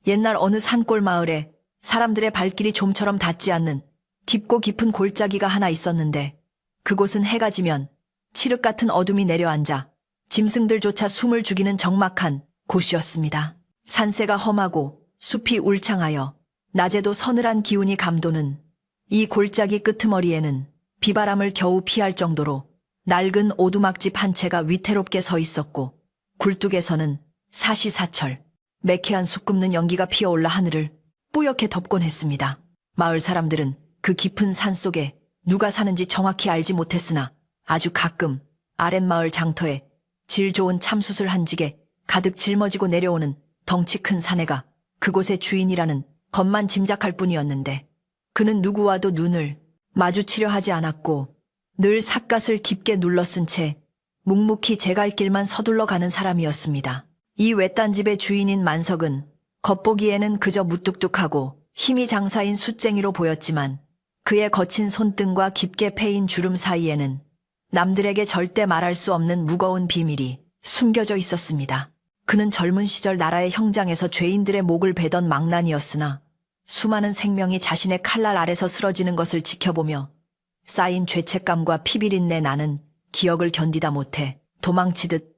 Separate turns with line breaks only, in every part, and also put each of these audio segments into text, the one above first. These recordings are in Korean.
옛날 어느 산골 마을에 사람들의 발길이 좀처럼 닿지 않는 깊고 깊은 골짜기가 하나 있었는데 그곳은 해가 지면 칠흑 같은 어둠이 내려앉아 짐승들조차 숨을 죽이는 적막한 곳이었습니다. 산세가 험하고 숲이 울창하여 낮에도 서늘한 기운이 감도는 이 골짜기 끄트머리에는 비바람을 겨우 피할 정도로 낡은 오두막집 한 채가 위태롭게 서 있었고 굴뚝에서는 사시사철 매캐한 숯 굽는 연기가 피어올라 하늘을 뿌옇게 덮곤 했습니다. 마을 사람들은 그 깊은 산 속에 누가 사는지 정확히 알지 못했으나 아주 가끔 아랫마을 장터에 질 좋은 참숯을 한 지게 가득 짊어지고 내려오는 덩치 큰 사내가 그곳의 주인이라는 것만 짐작할 뿐이었는데 그는 누구와도 눈을 마주치려 하지 않았고 늘 삿갓을 깊게 눌러쓴 채 묵묵히 제갈길만 서둘러 가는 사람이었습니다. 이 외딴 집의 주인인 만석은 겉보기에는 그저 무뚝뚝하고 힘이 장사인 숫쟁이로 보였지만 그의 거친 손등과 깊게 패인 주름 사이에는 남들에게 절대 말할 수 없는 무거운 비밀이 숨겨져 있었습니다. 그는 젊은 시절 나라의 형장에서 죄인들의 목을 베던 망난이었으나 수많은 생명이 자신의 칼날 아래서 쓰러지는 것을 지켜보며 쌓인 죄책감과 피비린내 나는 기억을 견디다 못해 도망치듯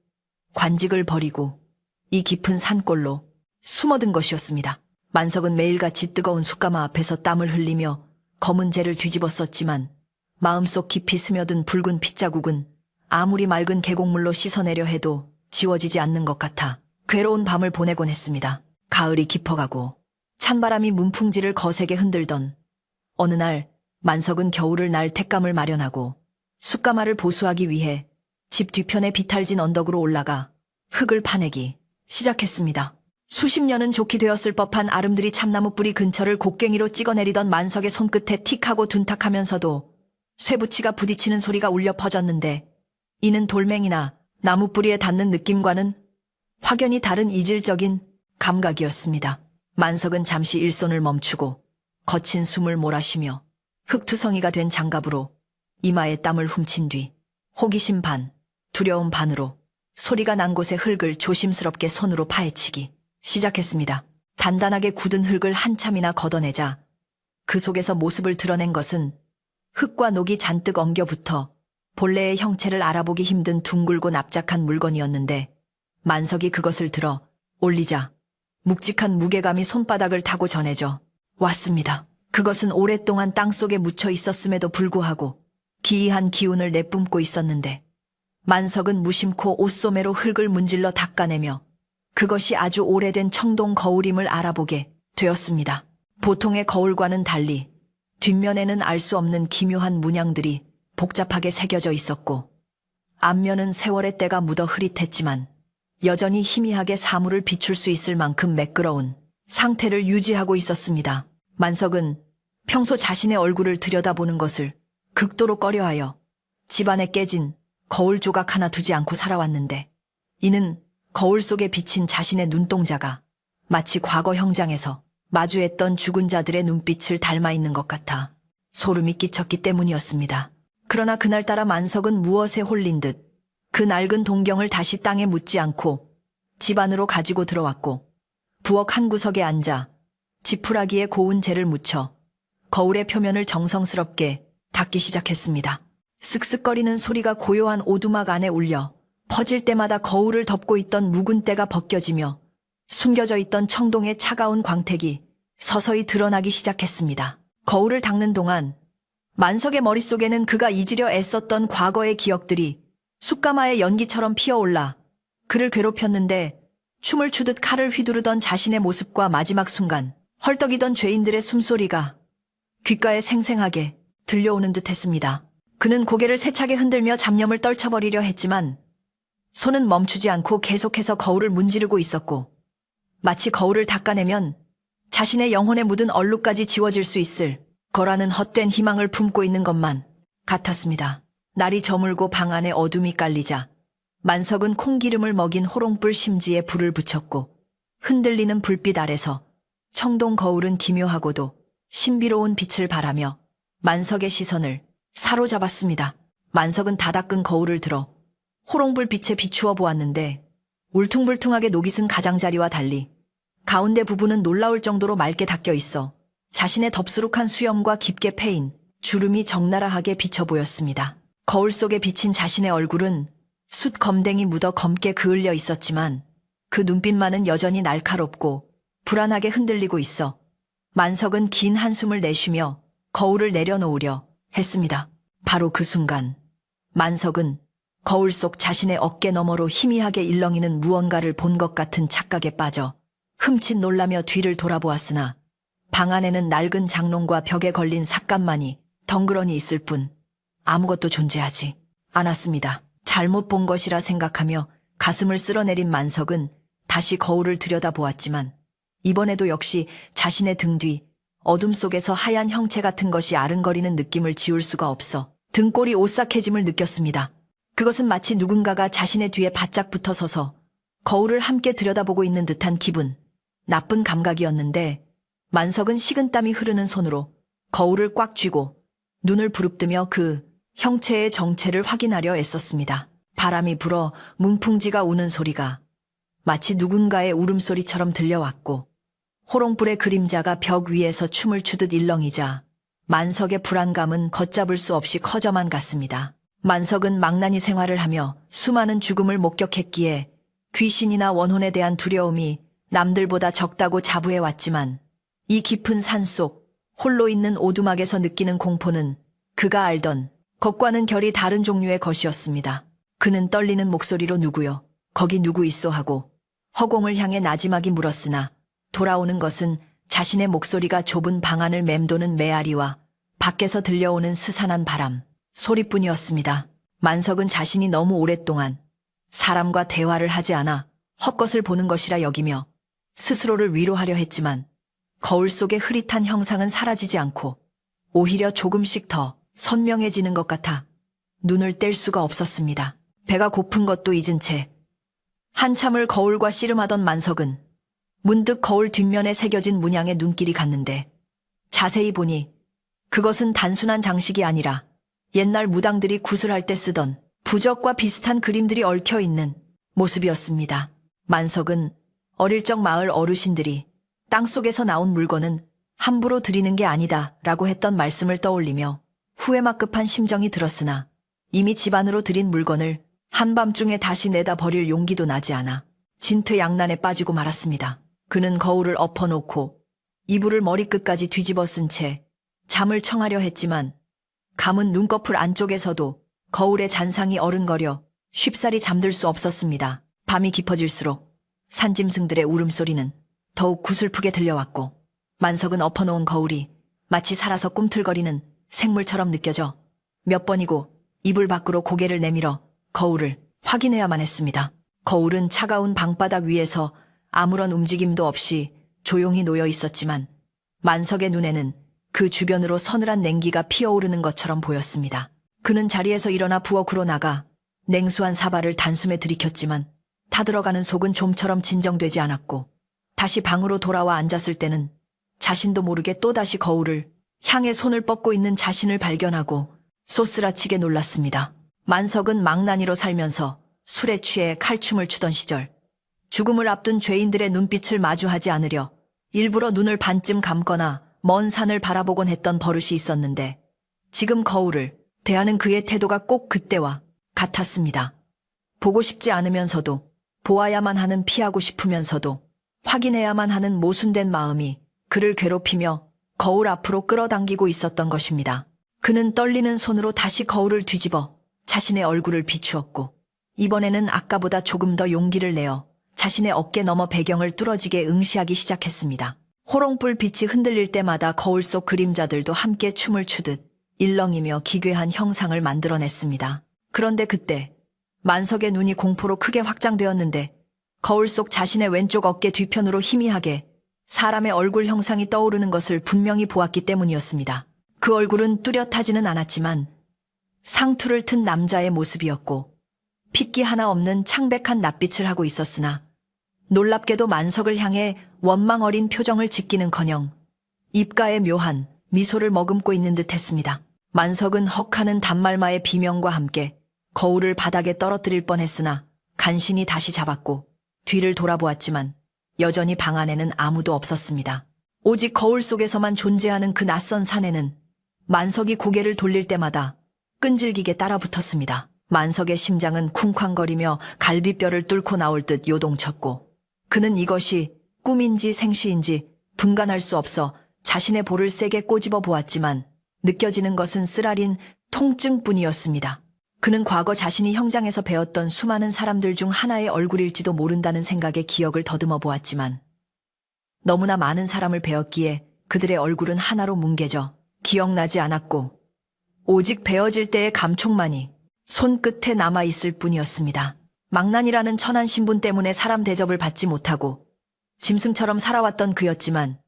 관직을 버리고 이 깊은 산골로 숨어든 것이었습니다. 만석은 매일같이 뜨거운 숯가마 앞에서 땀을 흘리며 검은 재를 뒤집어 썼지만 마음속 깊이 스며든 붉은 핏자국은 아무리 맑은 계곡물로 씻어내려 해도 지워지지 않는 것 같아 괴로운 밤을 보내곤 했습니다. 가을이 깊어가고 찬바람이 문풍지를 거세게 흔들던 어느 날 만석은 겨울을 날 택감을 마련하고 숯가마를 보수하기 위해 집 뒤편의 비탈진 언덕으로 올라가 흙을 파내기 시작했습니다. 수십 년은 좋게 되었을 법한 아름드리 참나무 뿌리 근처를 곡괭이로 찍어내리던 만석의 손끝에 틱하고 둔탁하면서도 쇠붙이가 부딪히는 소리가 울려 퍼졌는데 이는 돌멩이나 나무 뿌리에 닿는 느낌과는 확연히 다른 이질적인 감각이었습니다. 만석은 잠시 일손을 멈추고 거친 숨을 몰아쉬며 흙투성이가 된 장갑으로 이마에 땀을 훔친 뒤 호기심 반, 두려움 반으로 소리가 난 곳의 흙을 조심스럽게 손으로 파헤치기 시작했습니다. 단단하게 굳은 흙을 한참이나 걷어내자 그 속에서 모습을 드러낸 것은 흙과 녹이 잔뜩 엉겨붙어 본래의 형체를 알아보기 힘든 둥글고 납작한 물건이었는데 만석이 그것을 들어 올리자 묵직한 무게감이 손바닥을 타고 전해져 왔습니다. 그것은 오랫동안 땅속에 묻혀 있었음에도 불구하고 기이한 기운을 내뿜고 있었는데 만석은 무심코 옷소매로 흙을 문질러 닦아내며 그것이 아주 오래된 청동 거울임을 알아보게 되었습니다. 보통의 거울과는 달리 뒷면에는 알 수 없는 기묘한 문양들이 복잡하게 새겨져 있었고 앞면은 세월의 때가 묻어 흐릿했지만 여전히 희미하게 사물을 비출 수 있을 만큼 매끄러운 상태를 유지하고 있었습니다. 만석은 평소 자신의 얼굴을 들여다보는 것을 극도로 꺼려하여 집안에 깨진 거울 조각 하나 두지 않고 살아왔는데 이는 거울 속에 비친 자신의 눈동자가 마치 과거 형장에서 마주했던 죽은 자들의 눈빛을 닮아 있는 것 같아 소름이 끼쳤기 때문이었습니다. 그러나 그날따라 만석은 무엇에 홀린 듯 그 낡은 동경을 다시 땅에 묻지 않고 집 안으로 가지고 들어왔고 부엌 한 구석에 앉아 지푸라기에 고운 재를 묻혀 거울의 표면을 정성스럽게 닦기 시작했습니다. 쓱쓱거리는 소리가 고요한 오두막 안에 울려 퍼질 때마다 거울을 덮고 있던 묵은 때가 벗겨지며 숨겨져 있던 청동의 차가운 광택이 서서히 드러나기 시작했습니다. 거울을 닦는 동안 만석의 머릿속에는 그가 잊으려 애썼던 과거의 기억들이 숯가마의 연기처럼 피어올라 그를 괴롭혔는데 춤을 추듯 칼을 휘두르던 자신의 모습과 마지막 순간 헐떡이던 죄인들의 숨소리가 귓가에 생생하게 들려오는 듯 했습니다. 그는 고개를 세차게 흔들며 잡념을 떨쳐버리려 했지만 손은 멈추지 않고 계속해서 거울을 문지르고 있었고 마치 거울을 닦아내면 자신의 영혼에 묻은 얼룩까지 지워질 수 있을 거라는 헛된 희망을 품고 있는 것만 같았습니다. 날이 저물고 방 안에 어둠이 깔리자 만석은 콩기름을 먹인 호롱불 심지에 불을 붙였고 흔들리는 불빛 아래서 청동 거울은 기묘하고도 신비로운 빛을 발하며 만석의 시선을 사로잡았습니다. 만석은 다 닦은 거울을 들어 호롱불 빛에 비추어 보았는데 울퉁불퉁하게 녹이 쓴 가장자리와 달리 가운데 부분은 놀라울 정도로 맑게 닦여 있어 자신의 덥수룩한 수염과 깊게 패인 주름이 적나라하게 비쳐 보였습니다. 거울 속에 비친 자신의 얼굴은 숯 검댕이 묻어 검게 그을려 있었지만 그 눈빛만은 여전히 날카롭고 불안하게 흔들리고 있어 만석은 긴 한숨을 내쉬며 거울을 내려놓으려 했습니다. 바로 그 순간 만석은 거울 속 자신의 어깨 너머로 희미하게 일렁이는 무언가를 본 것 같은 착각에 빠져 흠칫 놀라며 뒤를 돌아보았으나 방 안에는 낡은 장롱과 벽에 걸린 삭감만이 덩그러니 있을 뿐 아무것도 존재하지 않았습니다. 잘못 본 것이라 생각하며 가슴을 쓸어내린 만석은 다시 거울을 들여다보았지만 이번에도 역시 자신의 등 뒤 어둠 속에서 하얀 형체 같은 것이 아른거리는 느낌을 지울 수가 없어 등골이 오싹해짐을 느꼈습니다. 그것은 마치 누군가가 자신의 뒤에 바짝 붙어 서서 거울을 함께 들여다보고 있는 듯한 기분, 나쁜 감각이었는데 만석은 식은땀이 흐르는 손으로 거울을 꽉 쥐고 눈을 부릅뜨며 그 형체의 정체를 확인하려 애썼습니다. 바람이 불어 문풍지가 우는 소리가 마치 누군가의 울음소리처럼 들려왔고 호롱불의 그림자가 벽 위에서 춤을 추듯 일렁이자 만석의 불안감은 걷잡을 수 없이 커져만 갔습니다. 만석은 망나니 생활을 하며 수많은 죽음을 목격했기에 귀신이나 원혼에 대한 두려움이 남들보다 적다고 자부해왔지만 이 깊은 산속 홀로 있는 오두막에서 느끼는 공포는 그가 알던 것과는 결이 다른 종류의 것이었습니다. 그는 떨리는 목소리로 누구요? 거기 누구 있소? 하고 허공을 향해 나지막이 물었으나 돌아오는 것은 자신의 목소리가 좁은 방 안을 맴도는 메아리와 밖에서 들려오는 스산한 바람, 소리뿐이었습니다. 만석은 자신이 너무 오랫동안 사람과 대화를 하지 않아 헛것을 보는 것이라 여기며 스스로를 위로하려 했지만 거울 속의 흐릿한 형상은 사라지지 않고 오히려 조금씩 더 선명해지는 것 같아 눈을 뗄 수가 없었습니다. 배가 고픈 것도 잊은 채 한참을 거울과 씨름하던 만석은 문득 거울 뒷면에 새겨진 문양에 눈길이 갔는데 자세히 보니 그것은 단순한 장식이 아니라 옛날 무당들이 구슬할 때 쓰던 부적과 비슷한 그림들이 얽혀 있는 모습이었습니다. 만석은 어릴 적 마을 어르신들이 땅속에서 나온 물건은 함부로 드리는 게 아니다 라고 했던 말씀을 떠올리며 후회막급한 심정이 들었으나 이미 집 안으로 들인 물건을 한밤중에 다시 내다 버릴 용기도 나지 않아 진퇴양난에 빠지고 말았습니다. 그는 거울을 엎어놓고 이불을 머리끝까지 뒤집어 쓴 채 잠을 청하려 했지만 감은 눈꺼풀 안쪽에서도 거울의 잔상이 어른거려 쉽사리 잠들 수 없었습니다. 밤이 깊어질수록 산짐승들의 울음소리는 더욱 구슬프게 들려왔고 만석은 엎어놓은 거울이 마치 살아서 꿈틀거리는 생물처럼 느껴져 몇 번이고 이불 밖으로 고개를 내밀어 거울을 확인해야만 했습니다. 거울은 차가운 방바닥 위에서 아무런 움직임도 없이 조용히 놓여 있었지만 만석의 눈에는 그 주변으로 서늘한 냉기가 피어오르는 것처럼 보였습니다. 그는 자리에서 일어나 부엌으로 나가 냉수한 사발을 단숨에 들이켰지만 타들어가는 속은 좀처럼 진정되지 않았고 다시 방으로 돌아와 앉았을 때는 자신도 모르게 또다시 거울을 향해 손을 뻗고 있는 자신을 발견하고 쏘스라치게 놀랐습니다. 만석은 망나니로 살면서 술에 취해 칼춤을 추던 시절 죽음을 앞둔 죄인들의 눈빛을 마주하지 않으려 일부러 눈을 반쯤 감거나 먼 산을 바라보곤 했던 버릇이 있었는데 지금 거울을 대하는 그의 태도가 꼭 그때와 같았습니다. 보고 싶지 않으면서도 보아야만 하는 피하고 싶으면서도 확인해야만 하는 모순된 마음이 그를 괴롭히며 거울 앞으로 끌어당기고 있었던 것입니다. 그는 떨리는 손으로 다시 거울을 뒤집어 자신의 얼굴을 비추었고 이번에는 아까보다 조금 더 용기를 내어 자신의 어깨 너머 배경을 뚫어지게 응시하기 시작했습니다. 호롱불 빛이 흔들릴 때마다 거울 속 그림자들도 함께 춤을 추듯 일렁이며 기괴한 형상을 만들어냈습니다. 그런데 그때 만석의 눈이 공포로 크게 확장되었는데 거울 속 자신의 왼쪽 어깨 뒤편으로 희미하게 사람의 얼굴 형상이 떠오르는 것을 분명히 보았기 때문이었습니다. 그 얼굴은 뚜렷하지는 않았지만 상투를 튼 남자의 모습이었고 핏기 하나 없는 창백한 낯빛을 하고 있었으나 놀랍게도 만석을 향해 원망 어린 표정을 짓기는커녕 입가에 묘한 미소를 머금고 있는 듯 했습니다. 만석은 헉하는 단말마의 비명과 함께 거울을 바닥에 떨어뜨릴 뻔했으나 간신히 다시 잡았고 뒤를 돌아보았지만 여전히 방 안에는 아무도 없었습니다. 오직 거울 속에서만 존재하는 그 낯선 사내는 만석이 고개를 돌릴 때마다 끈질기게 따라붙었습니다. 만석의 심장은 쿵쾅거리며 갈비뼈를 뚫고 나올 듯 요동쳤고 그는 이것이 꿈인지 생시인지 분간할 수 없어 자신의 볼을 세게 꼬집어 보았지만 느껴지는 것은 쓰라린 통증뿐이었습니다. 그는 과거 자신이 형장에서 배웠던 수많은 사람들 중 하나의 얼굴일지도 모른다는 생각에 기억을 더듬어 보았지만 너무나 많은 사람을 배웠기에 그들의 얼굴은 하나로 뭉개져 기억나지 않았고 오직 베어질 때의 감촉만이 손끝에 남아있을 뿐이었습니다. 망난이라는 천한 신분 때문에 사람 대접을 받지 못하고 짐승처럼 살아왔던 그였지만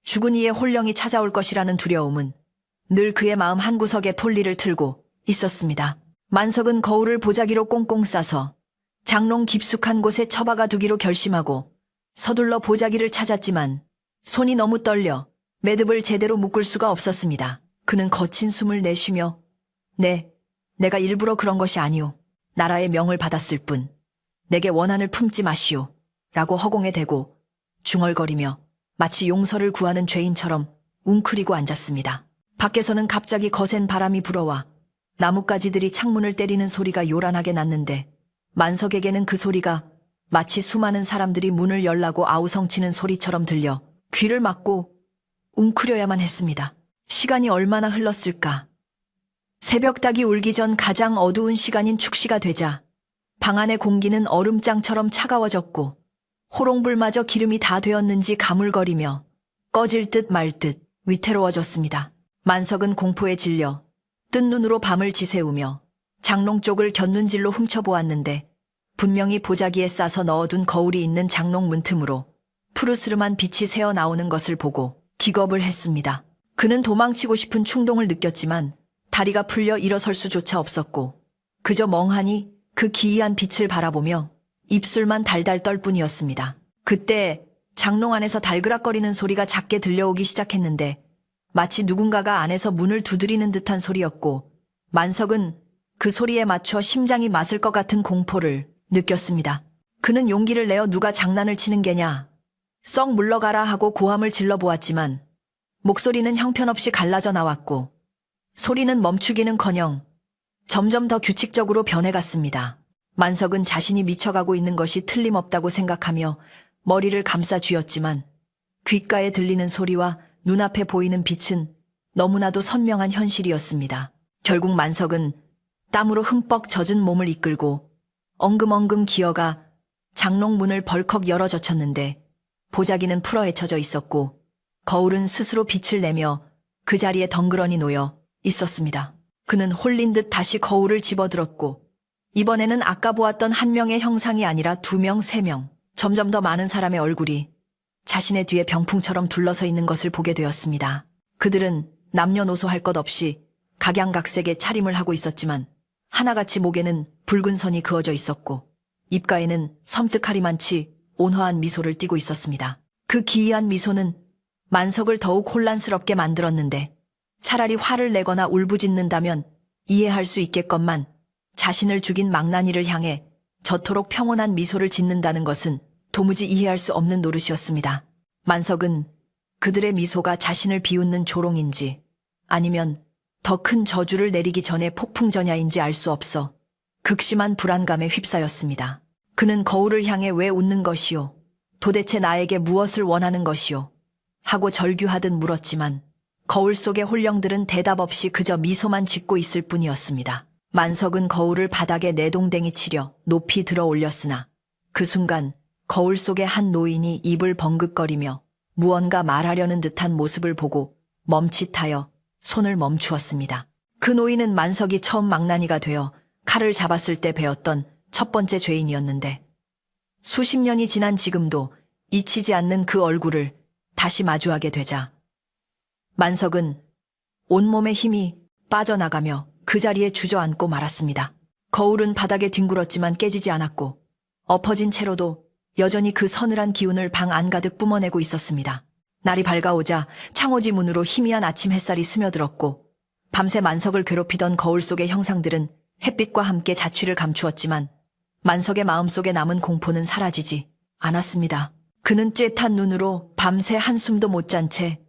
죽은 이의 혼령이 찾아올 것이라는 두려움은 늘 그의 마음 한구석에 톨리를 틀고 있었습니다. 만석은 거울을 보자기로 꽁꽁 싸서 장롱 깊숙한 곳에 처박아 두기로 결심하고 서둘러 보자기를 찾았지만 손이 너무 떨려 매듭을 제대로 묶을 수가 없었습니다. 그는 거친 숨을 내쉬며 내가 일부러 그런 것이 아니오. 나라의 명을 받았을 뿐 내게 원한을 품지 마시오. 라고 허공에 대고 중얼거리며 마치 용서를 구하는 죄인처럼 웅크리고 앉았습니다. 밖에서는 갑자기 거센 바람이 불어와 나뭇가지들이 창문을 때리는 소리가 요란하게 났는데 만석에게는 그 소리가 마치 수많은 사람들이 문을 열라고 아우성치는 소리처럼 들려 귀를 막고 웅크려야만 했습니다. 시간이 얼마나 흘렀을까? 새벽닭이 울기 전 가장 어두운 시간인 축시가 되자 방 안의 공기는 얼음장처럼 차가워졌고 호롱불마저 기름이 다 되었는지 가물거리며 꺼질 듯 말 듯 위태로워졌습니다. 만석은 공포에 질려 뜬 눈으로 밤을 지새우며 장롱 쪽을 곁눈질로 훔쳐보았는데 분명히 보자기에 싸서 넣어둔 거울이 있는 장롱 문틈으로 푸르스름한 빛이 새어나오는 것을 보고 기겁을 했습니다. 그는 도망치고 싶은 충동을 느꼈지만 다리가 풀려 일어설 수조차 없었고 그저 멍하니 그 기이한 빛을 바라보며 입술만 달달 떨 뿐이었습니다. 그때 장롱 안에서 달그락거리는 소리가 작게 들려오기 시작했는데 마치 누군가가 안에서 문을 두드리는 듯한 소리였고 만석은 그 소리에 맞춰 심장이 맞을 것 같은 공포를 느꼈습니다. 그는 용기를 내어 누가 장난을 치는 게냐 썩 물러가라 하고 고함을 질러보았지만 목소리는 형편없이 갈라져 나왔고 소리는 멈추기는커녕 점점 더 규칙적으로 변해갔습니다. 만석은 자신이 미쳐가고 있는 것이 틀림없다고 생각하며 머리를 감싸 쥐었지만 귓가에 들리는 소리와 눈앞에 보이는 빛은 너무나도 선명한 현실이었습니다. 결국 만석은 땀으로 흠뻑 젖은 몸을 이끌고 엉금엉금 기어가 장롱 문을 벌컥 열어 젖혔는데 보자기는 풀어헤쳐져 있었고 거울은 스스로 빛을 내며 그 자리에 덩그러니 놓여 있었습니다. 그는 홀린 듯 다시 거울을 집어들었고 이번에는 아까 보았던 한 명의 형상이 아니라 2명, 3명, 점점 더 많은 사람의 얼굴이 자신의 뒤에 병풍처럼 둘러서 있는 것을 보게 되었습니다. 그들은 남녀노소 할 것 없이 각양각색의 차림을 하고 있었지만 하나같이 목에는 붉은 선이 그어져 있었고 입가에는 섬뜩하리만치 온화한 미소를 띠고 있었습니다. 그 기이한 미소는 만석을 더욱 혼란스럽게 만들었는데 차라리 화를 내거나 울부짖는다면 이해할 수 있겠건만 자신을 죽인 망나니를 향해 저토록 평온한 미소를 짓는다는 것은 도무지 이해할 수 없는 노릇이었습니다. 만석은 그들의 미소가 자신을 비웃는 조롱인지 아니면 더 큰 저주를 내리기 전에 폭풍전야인지 알 수 없어 극심한 불안감에 휩싸였습니다. 그는 거울을 향해 왜 웃는 것이오? 도대체 나에게 무엇을 원하는 것이오? 하고 절규하듯 물었지만 거울 속의 홀령들은 대답 없이 그저 미소만 짓고 있을 뿐이었습니다. 만석은 거울을 바닥에 내동댕이 치려 높이 들어 올렸으나 그 순간 거울 속의 한 노인이 입을 벙긋거리며 무언가 말하려는 듯한 모습을 보고 멈칫하여 손을 멈추었습니다. 그 노인은 만석이 처음 망나니가 되어 칼을 잡았을 때 배웠던 첫 번째 죄인이었는데 수십 년이 지난 지금도 잊히지 않는 그 얼굴을 다시 마주하게 되자 만석은 온몸의 힘이 빠져나가며 그 자리에 주저앉고 말았습니다. 거울은 바닥에 뒹굴었지만 깨지지 않았고 엎어진 채로도 여전히 그 서늘한 기운을 방 안가득 뿜어내고 있었습니다. 날이 밝아오자 창호지 문으로 희미한 아침 햇살이 스며들었고 밤새 만석을 괴롭히던 거울 속의 형상들은 햇빛과 함께 자취를 감추었지만 만석의 마음속에 남은 공포는 사라지지 않았습니다. 그는 쬐탄 눈으로 밤새 한숨도 못 잔 채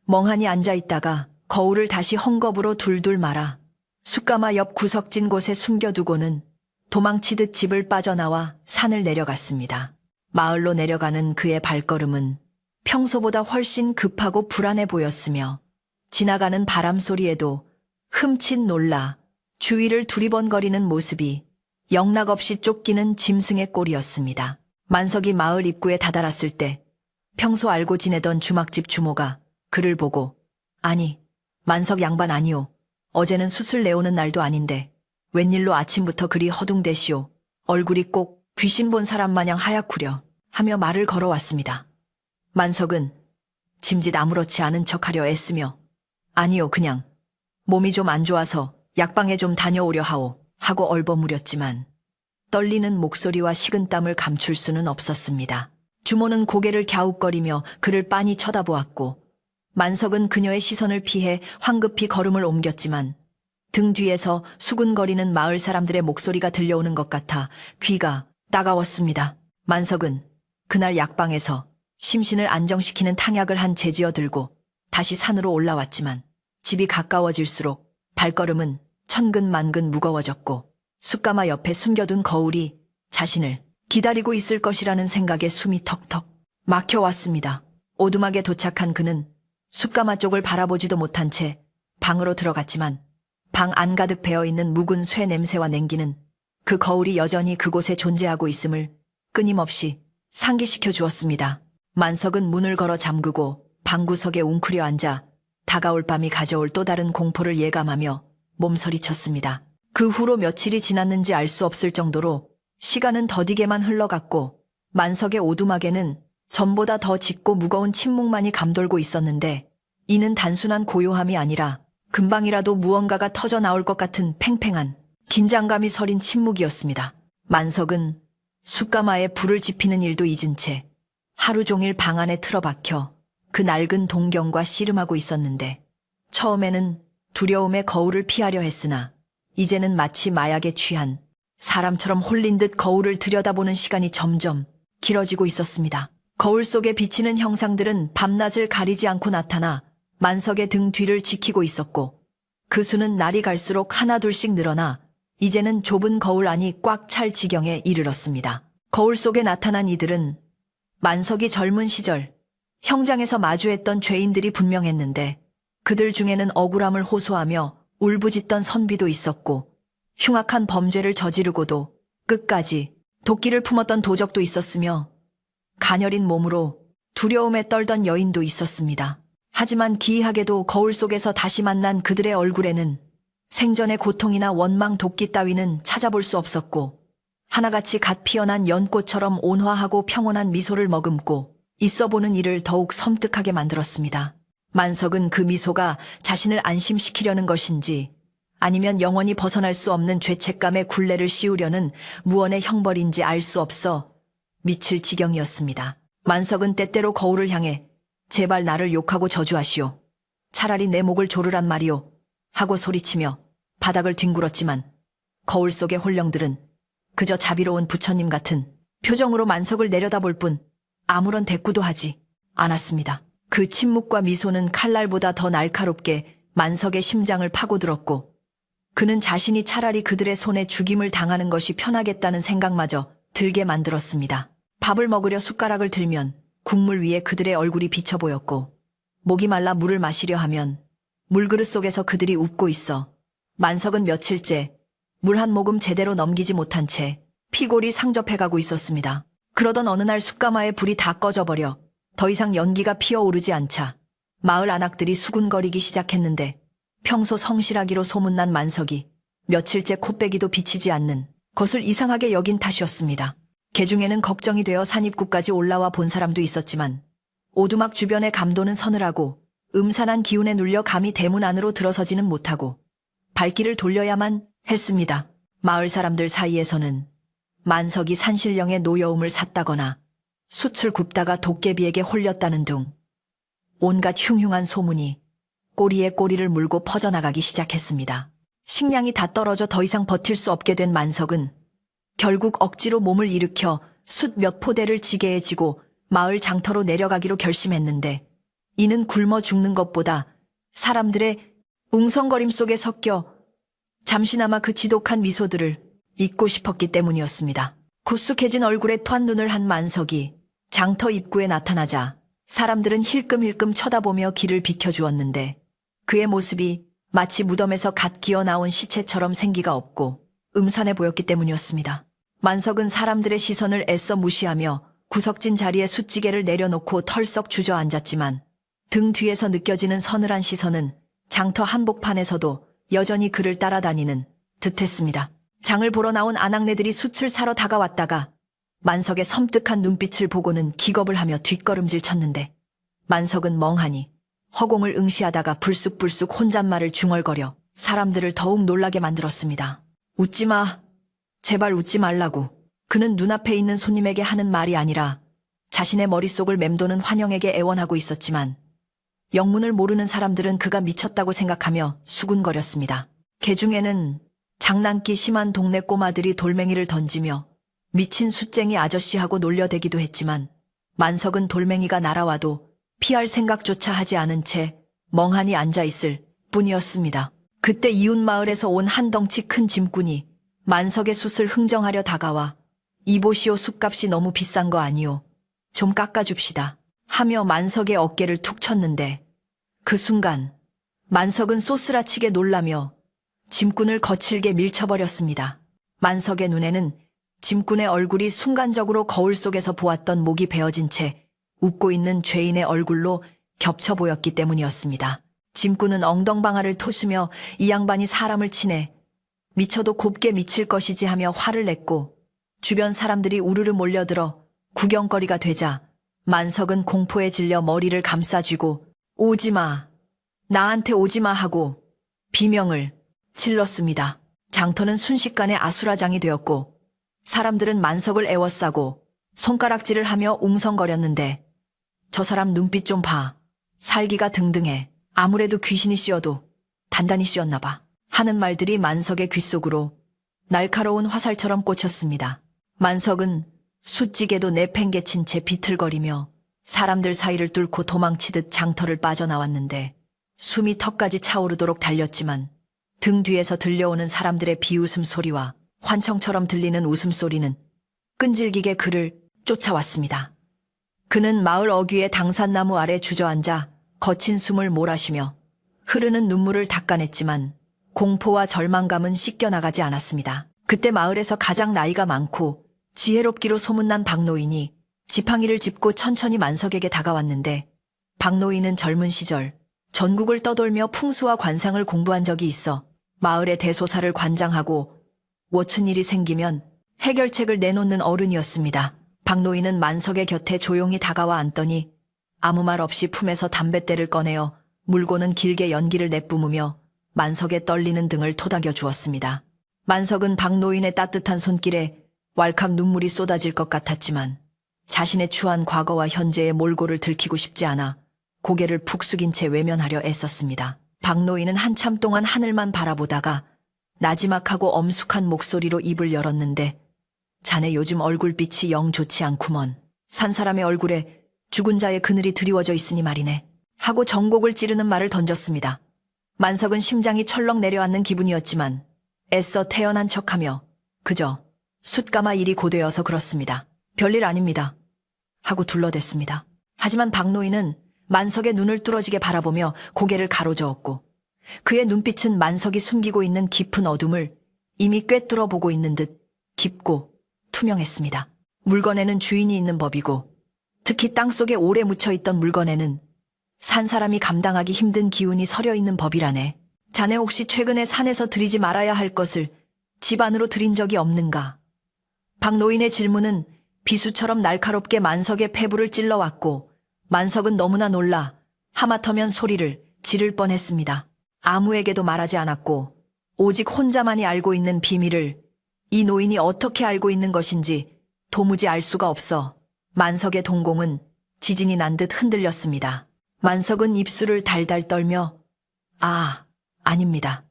멍하니 앉아 있다가 거울을 다시 헝겊으로 둘둘 말아 숯가마 옆 구석진 곳에 숨겨두고는 도망치듯 집을 빠져나와 산을 내려갔습니다. 마을로 내려가는 그의 발걸음은 평소보다 훨씬 급하고 불안해 보였으며 지나가는 바람 소리에도 흠칫 놀라 주위를 두리번거리는 모습이 영락없이 쫓기는 짐승의 꼴이었습니다. 만석이 마을 입구에 다다랐을 때 평소 알고 지내던 주막집 주모가 그를 보고 아니, 만석 양반 아니오. 어제는 숯을 내오는 날도 아닌데 웬일로 아침부터 그리 허둥대시오. 얼굴이 꼭 귀신 본 사람 마냥 하얗구려 하며 말을 걸어왔습니다. 만석은 짐짓 아무렇지 않은 척하려 애쓰며 아니요, 그냥 몸이 좀 안 좋아서 약방에 좀 다녀오려 하오 하고 얼버무렸지만 떨리는 목소리와 식은땀을 감출 수는 없었습니다. 주모는 고개를 갸웃거리며 그를 빤히 쳐다보았고 만석은 그녀의 시선을 피해 황급히 걸음을 옮겼지만 등 뒤에서 수군거리는 마을 사람들의 목소리가 들려오는 것 같아 귀가 따가웠습니다. 만석은 그날 약방에서 심신을 안정시키는 탕약을 한 재지어 들고 다시 산으로 올라왔지만 집이 가까워질수록 발걸음은 천근만근 무거워졌고 숯가마 옆에 숨겨둔 거울이 자신을 기다리고 있을 것이라는 생각에 숨이 턱턱 막혀왔습니다. 오두막에 도착한 그는 숯가마 쪽을 바라보지도 못한 채 방으로 들어갔지만 방 안 가득 배어있는 묵은 쇠 냄새와 냉기는 그 거울이 여전히 그곳에 존재하고 있음을 끊임없이 상기시켜 주었습니다. 만석은 문을 걸어 잠그고 방구석에 웅크려 앉아 다가올 밤이 가져올 또 다른 공포를 예감하며 몸서리쳤습니다. 그 후로 며칠이 지났는지 알 수 없을 정도로 시간은 더디게만 흘러갔고 만석의 오두막에는 전보다 더 짙고 무거운 침묵만이 감돌고 있었는데 이는 단순한 고요함이 아니라 금방이라도 무언가가 터져 나올 것 같은 팽팽한 긴장감이 서린 침묵이었습니다. 만석은 숯가마에 불을 지피는 일도 잊은 채 하루 종일 방 안에 틀어박혀 그 낡은 동경과 씨름하고 있었는데 처음에는 두려움에 거울을 피하려 했으나 이제는 마치 마약에 취한 사람처럼 홀린 듯 거울을 들여다보는 시간이 점점 길어지고 있었습니다. 거울 속에 비치는 형상들은 밤낮을 가리지 않고 나타나 만석의 등 뒤를 지키고 있었고 그 수는 날이 갈수록 하나둘씩 늘어나 이제는 좁은 거울 안이 꽉 찰 지경에 이르렀습니다. 거울 속에 나타난 이들은 만석이 젊은 시절 형장에서 마주했던 죄인들이 분명했는데 그들 중에는 억울함을 호소하며 울부짖던 선비도 있었고 흉악한 범죄를 저지르고도 끝까지 도끼를 품었던 도적도 있었으며 가녀린 몸으로 두려움에 떨던 여인도 있었습니다. 하지만 기이하게도 거울 속에서 다시 만난 그들의 얼굴에는 생전의 고통이나 원망 도끼 따위는 찾아볼 수 없었고 하나같이 갓 피어난 연꽃처럼 온화하고 평온한 미소를 머금고 있어보는 이를 더욱 섬뜩하게 만들었습니다. 만석은 그 미소가 자신을 안심시키려는 것인지 아니면 영원히 벗어날 수 없는 죄책감의 굴레를 씌우려는 무언의 형벌인지 알 수 없어 미칠 지경이었습니다. 만석은 때때로 거울을 향해 제발 나를 욕하고 저주하시오. 차라리 내 목을 조르란 말이오. 하고 소리치며 바닥을 뒹굴었지만 거울 속의 홀령들은 그저 자비로운 부처님 같은 표정으로 만석을 내려다볼 뿐 아무런 대꾸도 하지 않았습니다. 그 침묵과 미소는 칼날보다 더 날카롭게 만석의 심장을 파고들었고 그는 자신이 차라리 그들의 손에 죽임을 당하는 것이 편하겠다는 생각마저 들게 만들었습니다. 밥을 먹으려 숟가락을 들면 국물 위에 그들의 얼굴이 비쳐 보였고 목이 말라 물을 마시려 하면 물그릇 속에서 그들이 웃고 있어 만석은 며칠째 물 한 모금 제대로 넘기지 못한 채 피골이 상접해가고 있었습니다. 그러던 어느 날 숯가마의 불이 다 꺼져버려 더 이상 연기가 피어오르지 않자 마을 안악들이 수군거리기 시작했는데 평소 성실하기로 소문난 만석이 며칠째 코빼기도 비치지 않는 것을 이상하게 여긴 탓이었습니다. 개중에는 걱정이 되어 산입구까지 올라와 본 사람도 있었지만 오두막 주변의 감도는 서늘하고 음산한 기운에 눌려 감히 대문 안으로 들어서지는 못하고 발길을 돌려야만 했습니다. 마을 사람들 사이에서는 만석이 산신령의 노여움을 샀다거나 숯을 굽다가 도깨비에게 홀렸다는 등 온갖 흉흉한 소문이 꼬리에 꼬리를 물고 퍼져나가기 시작했습니다. 식량이 다 떨어져 더 이상 버틸 수 없게 된 만석은 결국 억지로 몸을 일으켜 숯 몇 포대를 지게에 지고 마을 장터로 내려가기로 결심했는데 이는 굶어 죽는 것보다 사람들의 웅성거림 속에 섞여 잠시나마 그 지독한 미소들을 잊고 싶었기 때문이었습니다. 구숙해진 얼굴에 토한 눈을 한 만석이 장터 입구에 나타나자 사람들은 힐끔힐끔 쳐다보며 길을 비켜주었는데 그의 모습이 마치 무덤에서 갓 기어 나온 시체처럼 생기가 없고 음산해 보였기 때문이었습니다. 만석은 사람들의 시선을 애써 무시하며 구석진 자리에 숫지개를 내려놓고 털썩 주저앉았지만 등 뒤에서 느껴지는 서늘한 시선은 장터 한복판에서도 여전히 그를 따라다니는 듯했습니다. 장을 보러 나온 아낙네들이 숯을 사러 다가왔다가 만석의 섬뜩한 눈빛을 보고는 기겁을 하며 뒷걸음질 쳤는데 만석은 멍하니 허공을 응시하다가 불쑥불쑥 혼잣말을 중얼거려 사람들을 더욱 놀라게 만들었습니다. 웃지 마. 제발 웃지 말라고. 그는 눈앞에 있는 손님에게 하는 말이 아니라 자신의 머릿속을 맴도는 환영에게 애원하고 있었지만 영문을 모르는 사람들은 그가 미쳤다고 생각하며 수군거렸습니다. 개 중에는 장난기 심한 동네 꼬마들이 돌멩이를 던지며 미친 숫쟁이 아저씨하고 놀려대기도 했지만 만석은 돌멩이가 날아와도 피할 생각조차 하지 않은 채 멍하니 앉아있을 뿐이었습니다. 그때 이웃 마을에서 온 한 덩치 큰 짐꾼이 만석의 숯을 흥정하려 다가와 이보시오, 숯값이 너무 비싼 거 아니오. 좀 깎아줍시다. 하며 만석의 어깨를 툭 쳤는데 그 순간 만석은 쏘스라치게 놀라며 짐꾼을 거칠게 밀쳐버렸습니다. 만석의 눈에는 짐꾼의 얼굴이 순간적으로 거울 속에서 보았던 목이 베어진 채 웃고 있는 죄인의 얼굴로 겹쳐 보였기 때문이었습니다. 짐꾼은 엉덩방아를 토시며 이 양반이 사람을 치네. 미쳐도 곱게 미칠 것이지 하며 화를 냈고 주변 사람들이 우르르 몰려들어 구경거리가 되자 만석은 공포에 질려 머리를 감싸쥐고 오지마, 나한테 오지마 하고 비명을 질렀습니다. 장터는 순식간에 아수라장이 되었고 사람들은 만석을 애워싸고 손가락질을 하며 웅성거렸는데 저 사람 눈빛 좀 봐. 살기가 등등해. 아무래도 귀신이 씌어도 단단히 씌었나 봐. 하는 말들이 만석의 귓속으로 날카로운 화살처럼 꽂혔습니다. 만석은 숫지개도 내팽개친 채 비틀거리며 사람들 사이를 뚫고 도망치듯 장터를 빠져나왔는데 숨이 턱까지 차오르도록 달렸지만 등 뒤에서 들려오는 사람들의 비웃음 소리와 환청처럼 들리는 웃음소리는 끈질기게 그를 쫓아왔습니다. 그는 마을 어귀의 당산나무 아래 주저앉아 거친 숨을 몰아쉬며 흐르는 눈물을 닦아냈지만 공포와 절망감은 씻겨나가지 않았습니다. 그때 마을에서 가장 나이가 많고 지혜롭기로 소문난 박노인이 지팡이를 짚고 천천히 만석에게 다가왔는데 박노인은 젊은 시절 전국을 떠돌며 풍수와 관상을 공부한 적이 있어 마을의 대소사를 관장하고 워친 일이 생기면 해결책을 내놓는 어른이었습니다. 박노인은 만석의 곁에 조용히 다가와 앉더니 아무 말 없이 품에서 담뱃대를 꺼내어 물고는 길게 연기를 내뿜으며 만석의 떨리는 등을 토닥여 주었습니다. 만석은 박노인의 따뜻한 손길에 왈칵 눈물이 쏟아질 것 같았지만 자신의 추한 과거와 현재의 몰골을 들키고 싶지 않아 고개를 푹 숙인 채 외면하려 애썼습니다. 박노인은 한참 동안 하늘만 바라보다가 나지막하고 엄숙한 목소리로 입을 열었는데 자네 요즘 얼굴빛이 영 좋지 않구먼. 산 사람의 얼굴에 죽은 자의 그늘이 드리워져 있으니 말이네. 하고 정곡을 찌르는 말을 던졌습니다. 만석은 심장이 철렁 내려앉는 기분이었지만 애써 태연한 척하며 그저 숫가마 일이 고되어서 그렇습니다. 별일 아닙니다. 하고 둘러댔습니다. 하지만 박노인은 만석의 눈을 뚫어지게 바라보며 고개를 가로저었고 그의 눈빛은 만석이 숨기고 있는 깊은 어둠을 이미 꿰뚫어 보고 있는 듯 깊고 투명했습니다. 물건에는 주인이 있는 법이고 특히 땅속에 오래 묻혀있던 물건에는 산 사람이 감당하기 힘든 기운이 서려 있는 법이라네. 자네 혹시 최근에 산에서 들이지 말아야 할 것을 집 안으로 들인 적이 없는가? 박노인의 질문은 비수처럼 날카롭게 만석의 폐부를 찔러왔고 만석은 너무나 놀라 하마터면 소리를 지를 뻔했습니다. 아무에게도 말하지 않았고 오직 혼자만이 알고 있는 비밀을 이 노인이 어떻게 알고 있는 것인지 도무지 알 수가 없어 만석의 동공은 지진이 난 듯 흔들렸습니다. 만석은 입술을 달달 떨며 아닙니다.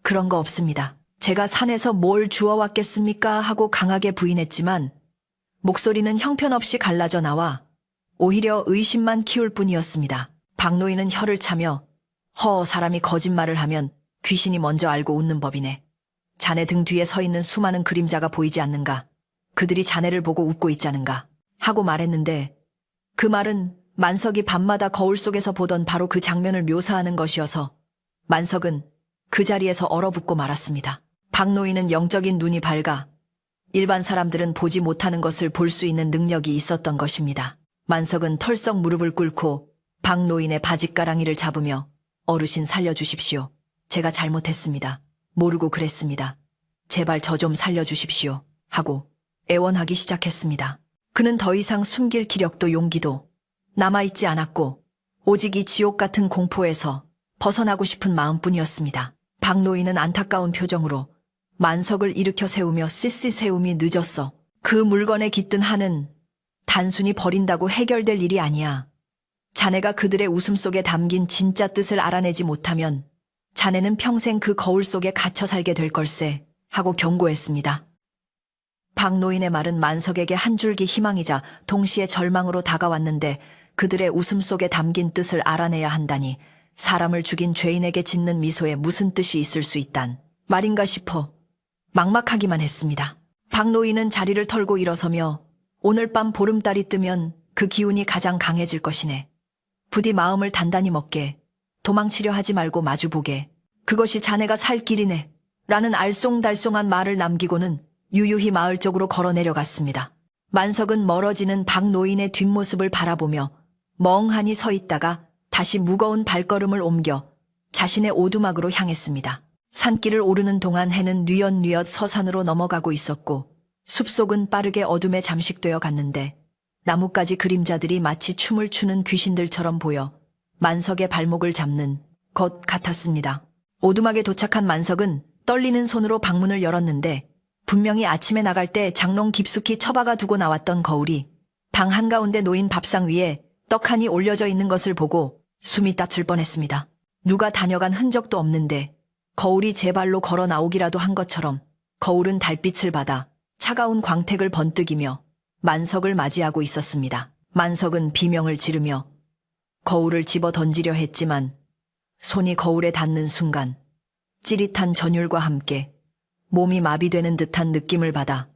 그런 거 없습니다. 제가 산에서 뭘 주워왔겠습니까? 하고 강하게 부인했지만 목소리는 형편없이 갈라져 나와 오히려 의심만 키울 뿐이었습니다. 박노인은 혀를 차며 사람이 거짓말을 하면 귀신이 먼저 알고 웃는 법이네. 자네 등 뒤에 서 있는 수많은 그림자가 보이지 않는가? 그들이 자네를 보고 웃고 있자는가? 하고 말했는데 그 말은 만석이 밤마다 거울 속에서 보던 바로 그 장면을 묘사하는 것이어서 만석은 그 자리에서 얼어붙고 말았습니다. 박노인은 영적인 눈이 밝아 일반 사람들은 보지 못하는 것을 볼 수 있는 능력이 있었던 것입니다. 만석은 털썩 무릎을 꿇고 박노인의 바짓가랑이를 잡으며 어르신 살려주십시오. 제가 잘못했습니다. 모르고 그랬습니다. 제발 저 좀 살려주십시오. 하고 애원하기 시작했습니다. 그는 더 이상 숨길 기력도 용기도 남아있지 않았고 오직 이 지옥 같은 공포에서 벗어나고 싶은 마음뿐이었습니다. 박노인은 안타까운 표정으로 만석을 일으켜 세우며 씻씻 세움이 늦었어. 그 물건에 깃든 한은 단순히 버린다고 해결될 일이 아니야. 자네가 그들의 웃음 속에 담긴 진짜 뜻을 알아내지 못하면 자네는 평생 그 거울 속에 갇혀 살게 될 걸세 하고 경고했습니다. 박노인의 말은 만석에게 한 줄기 희망이자 동시에 절망으로 다가왔는데 그들의 웃음 속에 담긴 뜻을 알아내야 한다니 사람을 죽인 죄인에게 짓는 미소에 무슨 뜻이 있을 수 있단 말인가 싶어 막막하기만 했습니다. 박노인은 자리를 털고 일어서며 오늘 밤 보름달이 뜨면 그 기운이 가장 강해질 것이네. 부디 마음을 단단히 먹게. 도망치려 하지 말고 마주보게. 그것이 자네가 살 길이네. 라는 알쏭달쏭한 말을 남기고는 유유히 마을 쪽으로 걸어 내려갔습니다. 만석은 멀어지는 박노인의 뒷모습을 바라보며 멍하니 서 있다가 다시 무거운 발걸음을 옮겨 자신의 오두막으로 향했습니다. 산길을 오르는 동안 해는 뉘엿뉘엿 서산으로 넘어가고 있었고 숲속은 빠르게 어둠에 잠식되어 갔는데 나뭇가지 그림자들이 마치 춤을 추는 귀신들처럼 보여 만석의 발목을 잡는 것 같았습니다. 오두막에 도착한 만석은 떨리는 손으로 방문을 열었는데 분명히 아침에 나갈 때 장롱 깊숙이 처박아 두고 나왔던 거울이 방 한가운데 놓인 밥상 위에 떡하니 올려져 있는 것을 보고 숨이 닥칠 뻔했습니다. 누가 다녀간 흔적도 없는데 거울이 제 발로 걸어 나오기라도 한 것처럼 거울은 달빛을 받아 차가운 광택을 번뜩이며 만석을 맞이하고 있었습니다. 만석은 비명을 지르며 거울을 집어 던지려 했지만 손이 거울에 닿는 순간 찌릿한 전율과 함께 몸이 마비되는 듯한 느낌을 받아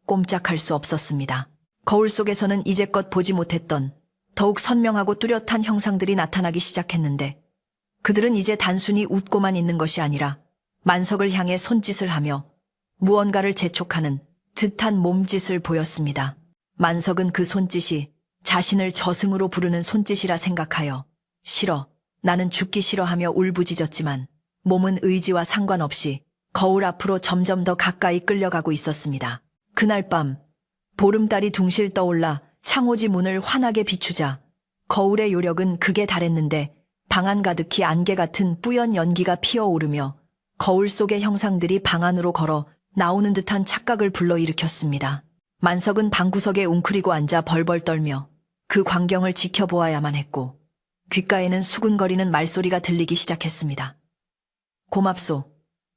꼼짝할 수 없었습니다. 거울 속에서는 이제껏 보지 못했던 더욱 선명하고 뚜렷한 형상들이 나타나기 시작했는데 그들은 이제 단순히 웃고만 있는 것이 아니라 만석을 향해 손짓을 하며 무언가를 재촉하는 듯한 몸짓을 보였습니다. 만석은 그 손짓이 자신을 저승으로 부르는 손짓이라 생각하여 싫어, 나는 죽기 싫어하며 울부짖었지만 몸은 의지와 상관없이 거울 앞으로 점점 더 가까이 끌려가고 있었습니다. 그날 밤 보름달이 둥실 떠올라 창호지 문을 환하게 비추자 거울의 요력은 극에 달했는데 방 안 가득히 안개 같은 뿌연 연기가 피어오르며 거울 속의 형상들이 방 안으로 걸어 나오는 듯한 착각을 불러일으켰습니다. 만석은 방구석에 웅크리고 앉아 벌벌 떨며 그 광경을 지켜보아야만 했고 귓가에는 수근거리는 말소리가 들리기 시작했습니다. 고맙소.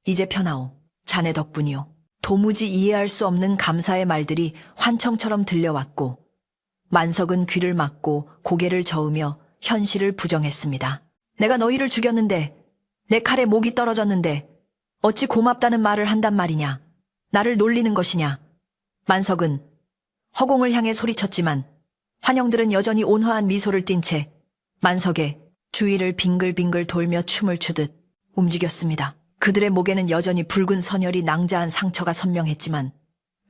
이제 편하오. 자네 덕분이오. 도무지 이해할 수 없는 감사의 말들이 환청처럼 들려왔고 만석은 귀를 막고 고개를 저으며 현실을 부정했습니다. 내가 너희를 죽였는데 내 칼에 목이 떨어졌는데 어찌 고맙다는 말을 한단 말이냐. 나를 놀리는 것이냐. 만석은 허공을 향해 소리쳤지만 환영들은 여전히 온화한 미소를 띤 채 만석의 주위를 빙글빙글 돌며 춤을 추듯 움직였습니다. 그들의 목에는 여전히 붉은 선혈이 낭자한 상처가 선명했지만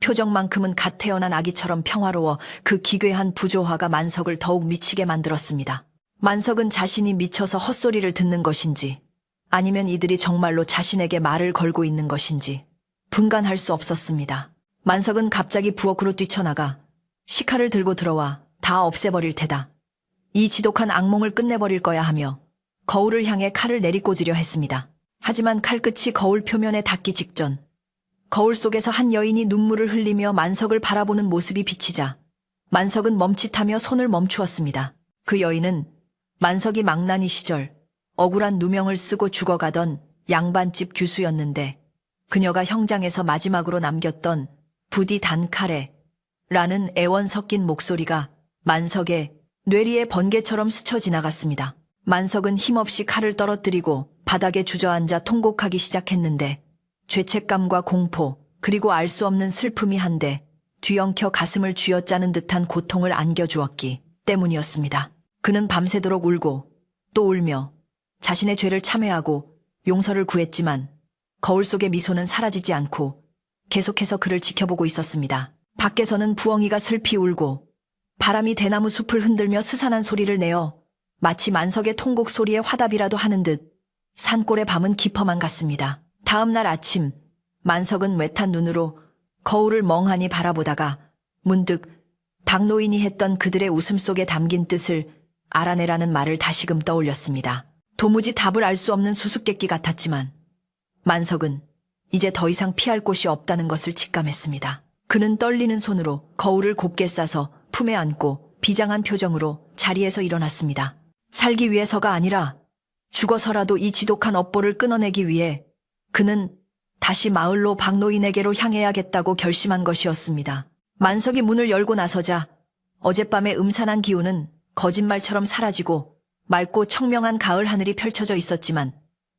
표정만큼은 갓 태어난 아기처럼 평화로워 그 기괴한 부조화가 만석을 더욱 미치게 만들었습니다. 만석은 자신이 미쳐서 헛소리를 듣는 것인지 아니면 이들이 정말로 자신에게 말을 걸고 있는 것인지 분간할 수 없었습니다. 만석은 갑자기 부엌으로 뛰쳐나가 식칼을 들고 들어와 다 없애버릴 테다. 이 지독한 악몽을 끝내버릴 거야 하며 거울을 향해 칼을 내리꽂으려 했습니다. 하지만 칼끝이 거울 표면에 닿기 직전 거울 속에서 한 여인이 눈물을 흘리며 만석을 바라보는 모습이 비치자 만석은 멈칫하며 손을 멈추었습니다. 그 여인은 만석이 망나니 시절 억울한 누명을 쓰고 죽어가던 양반집 규수였는데 그녀가 형장에서 마지막으로 남겼던 부디 단칼에 라는 애원 섞인 목소리가 만석의 뇌리에 번개처럼 스쳐 지나갔습니다. 만석은 힘없이 칼을 떨어뜨리고 바닥에 주저앉아 통곡하기 시작했는데 죄책감과 공포 그리고 알 수 없는 슬픔이 한데 뒤엉켜 가슴을 쥐어짜는 듯한 고통을 안겨주었기 때문이었습니다. 그는 밤새도록 울고 또 울며 자신의 죄를 참회하고 용서를 구했지만 거울 속의 미소는 사라지지 않고 계속해서 그를 지켜보고 있었습니다. 밖에서는 부엉이가 슬피 울고 바람이 대나무 숲을 흔들며 스산한 소리를 내어 마치 만석의 통곡 소리에 화답이라도 하는 듯 산골의 밤은 깊어만 갔습니다. 다음 날 아침 만석은 외탄 눈으로 거울을 멍하니 바라보다가 문득 박노인이 했던 그들의 웃음속에 담긴 뜻을 알아내라는 말을 다시금 떠올렸습니다. 도무지 답을 알 수 없는 수수께끼 같았지만 만석은 이제 더 이상 피할 곳이 없다는 것을 직감했습니다. 그는 떨리는 손으로 거울을 곱게 싸서 품에 안고 비장한 표정으로 자리에서 일어났습니다. 살기 위해서가 아니라 죽어서라도 이 지독한 업보를 끊어내기 위해 그는 다시 마을로 박노인에게로 향해야겠다고 결심한 것이었습니다. 만석이 문을 열고 나서자 어젯밤의 음산한 기운은 거짓말처럼 사라지고 맑고 청명한 가을 하늘이 펼쳐져 있었지만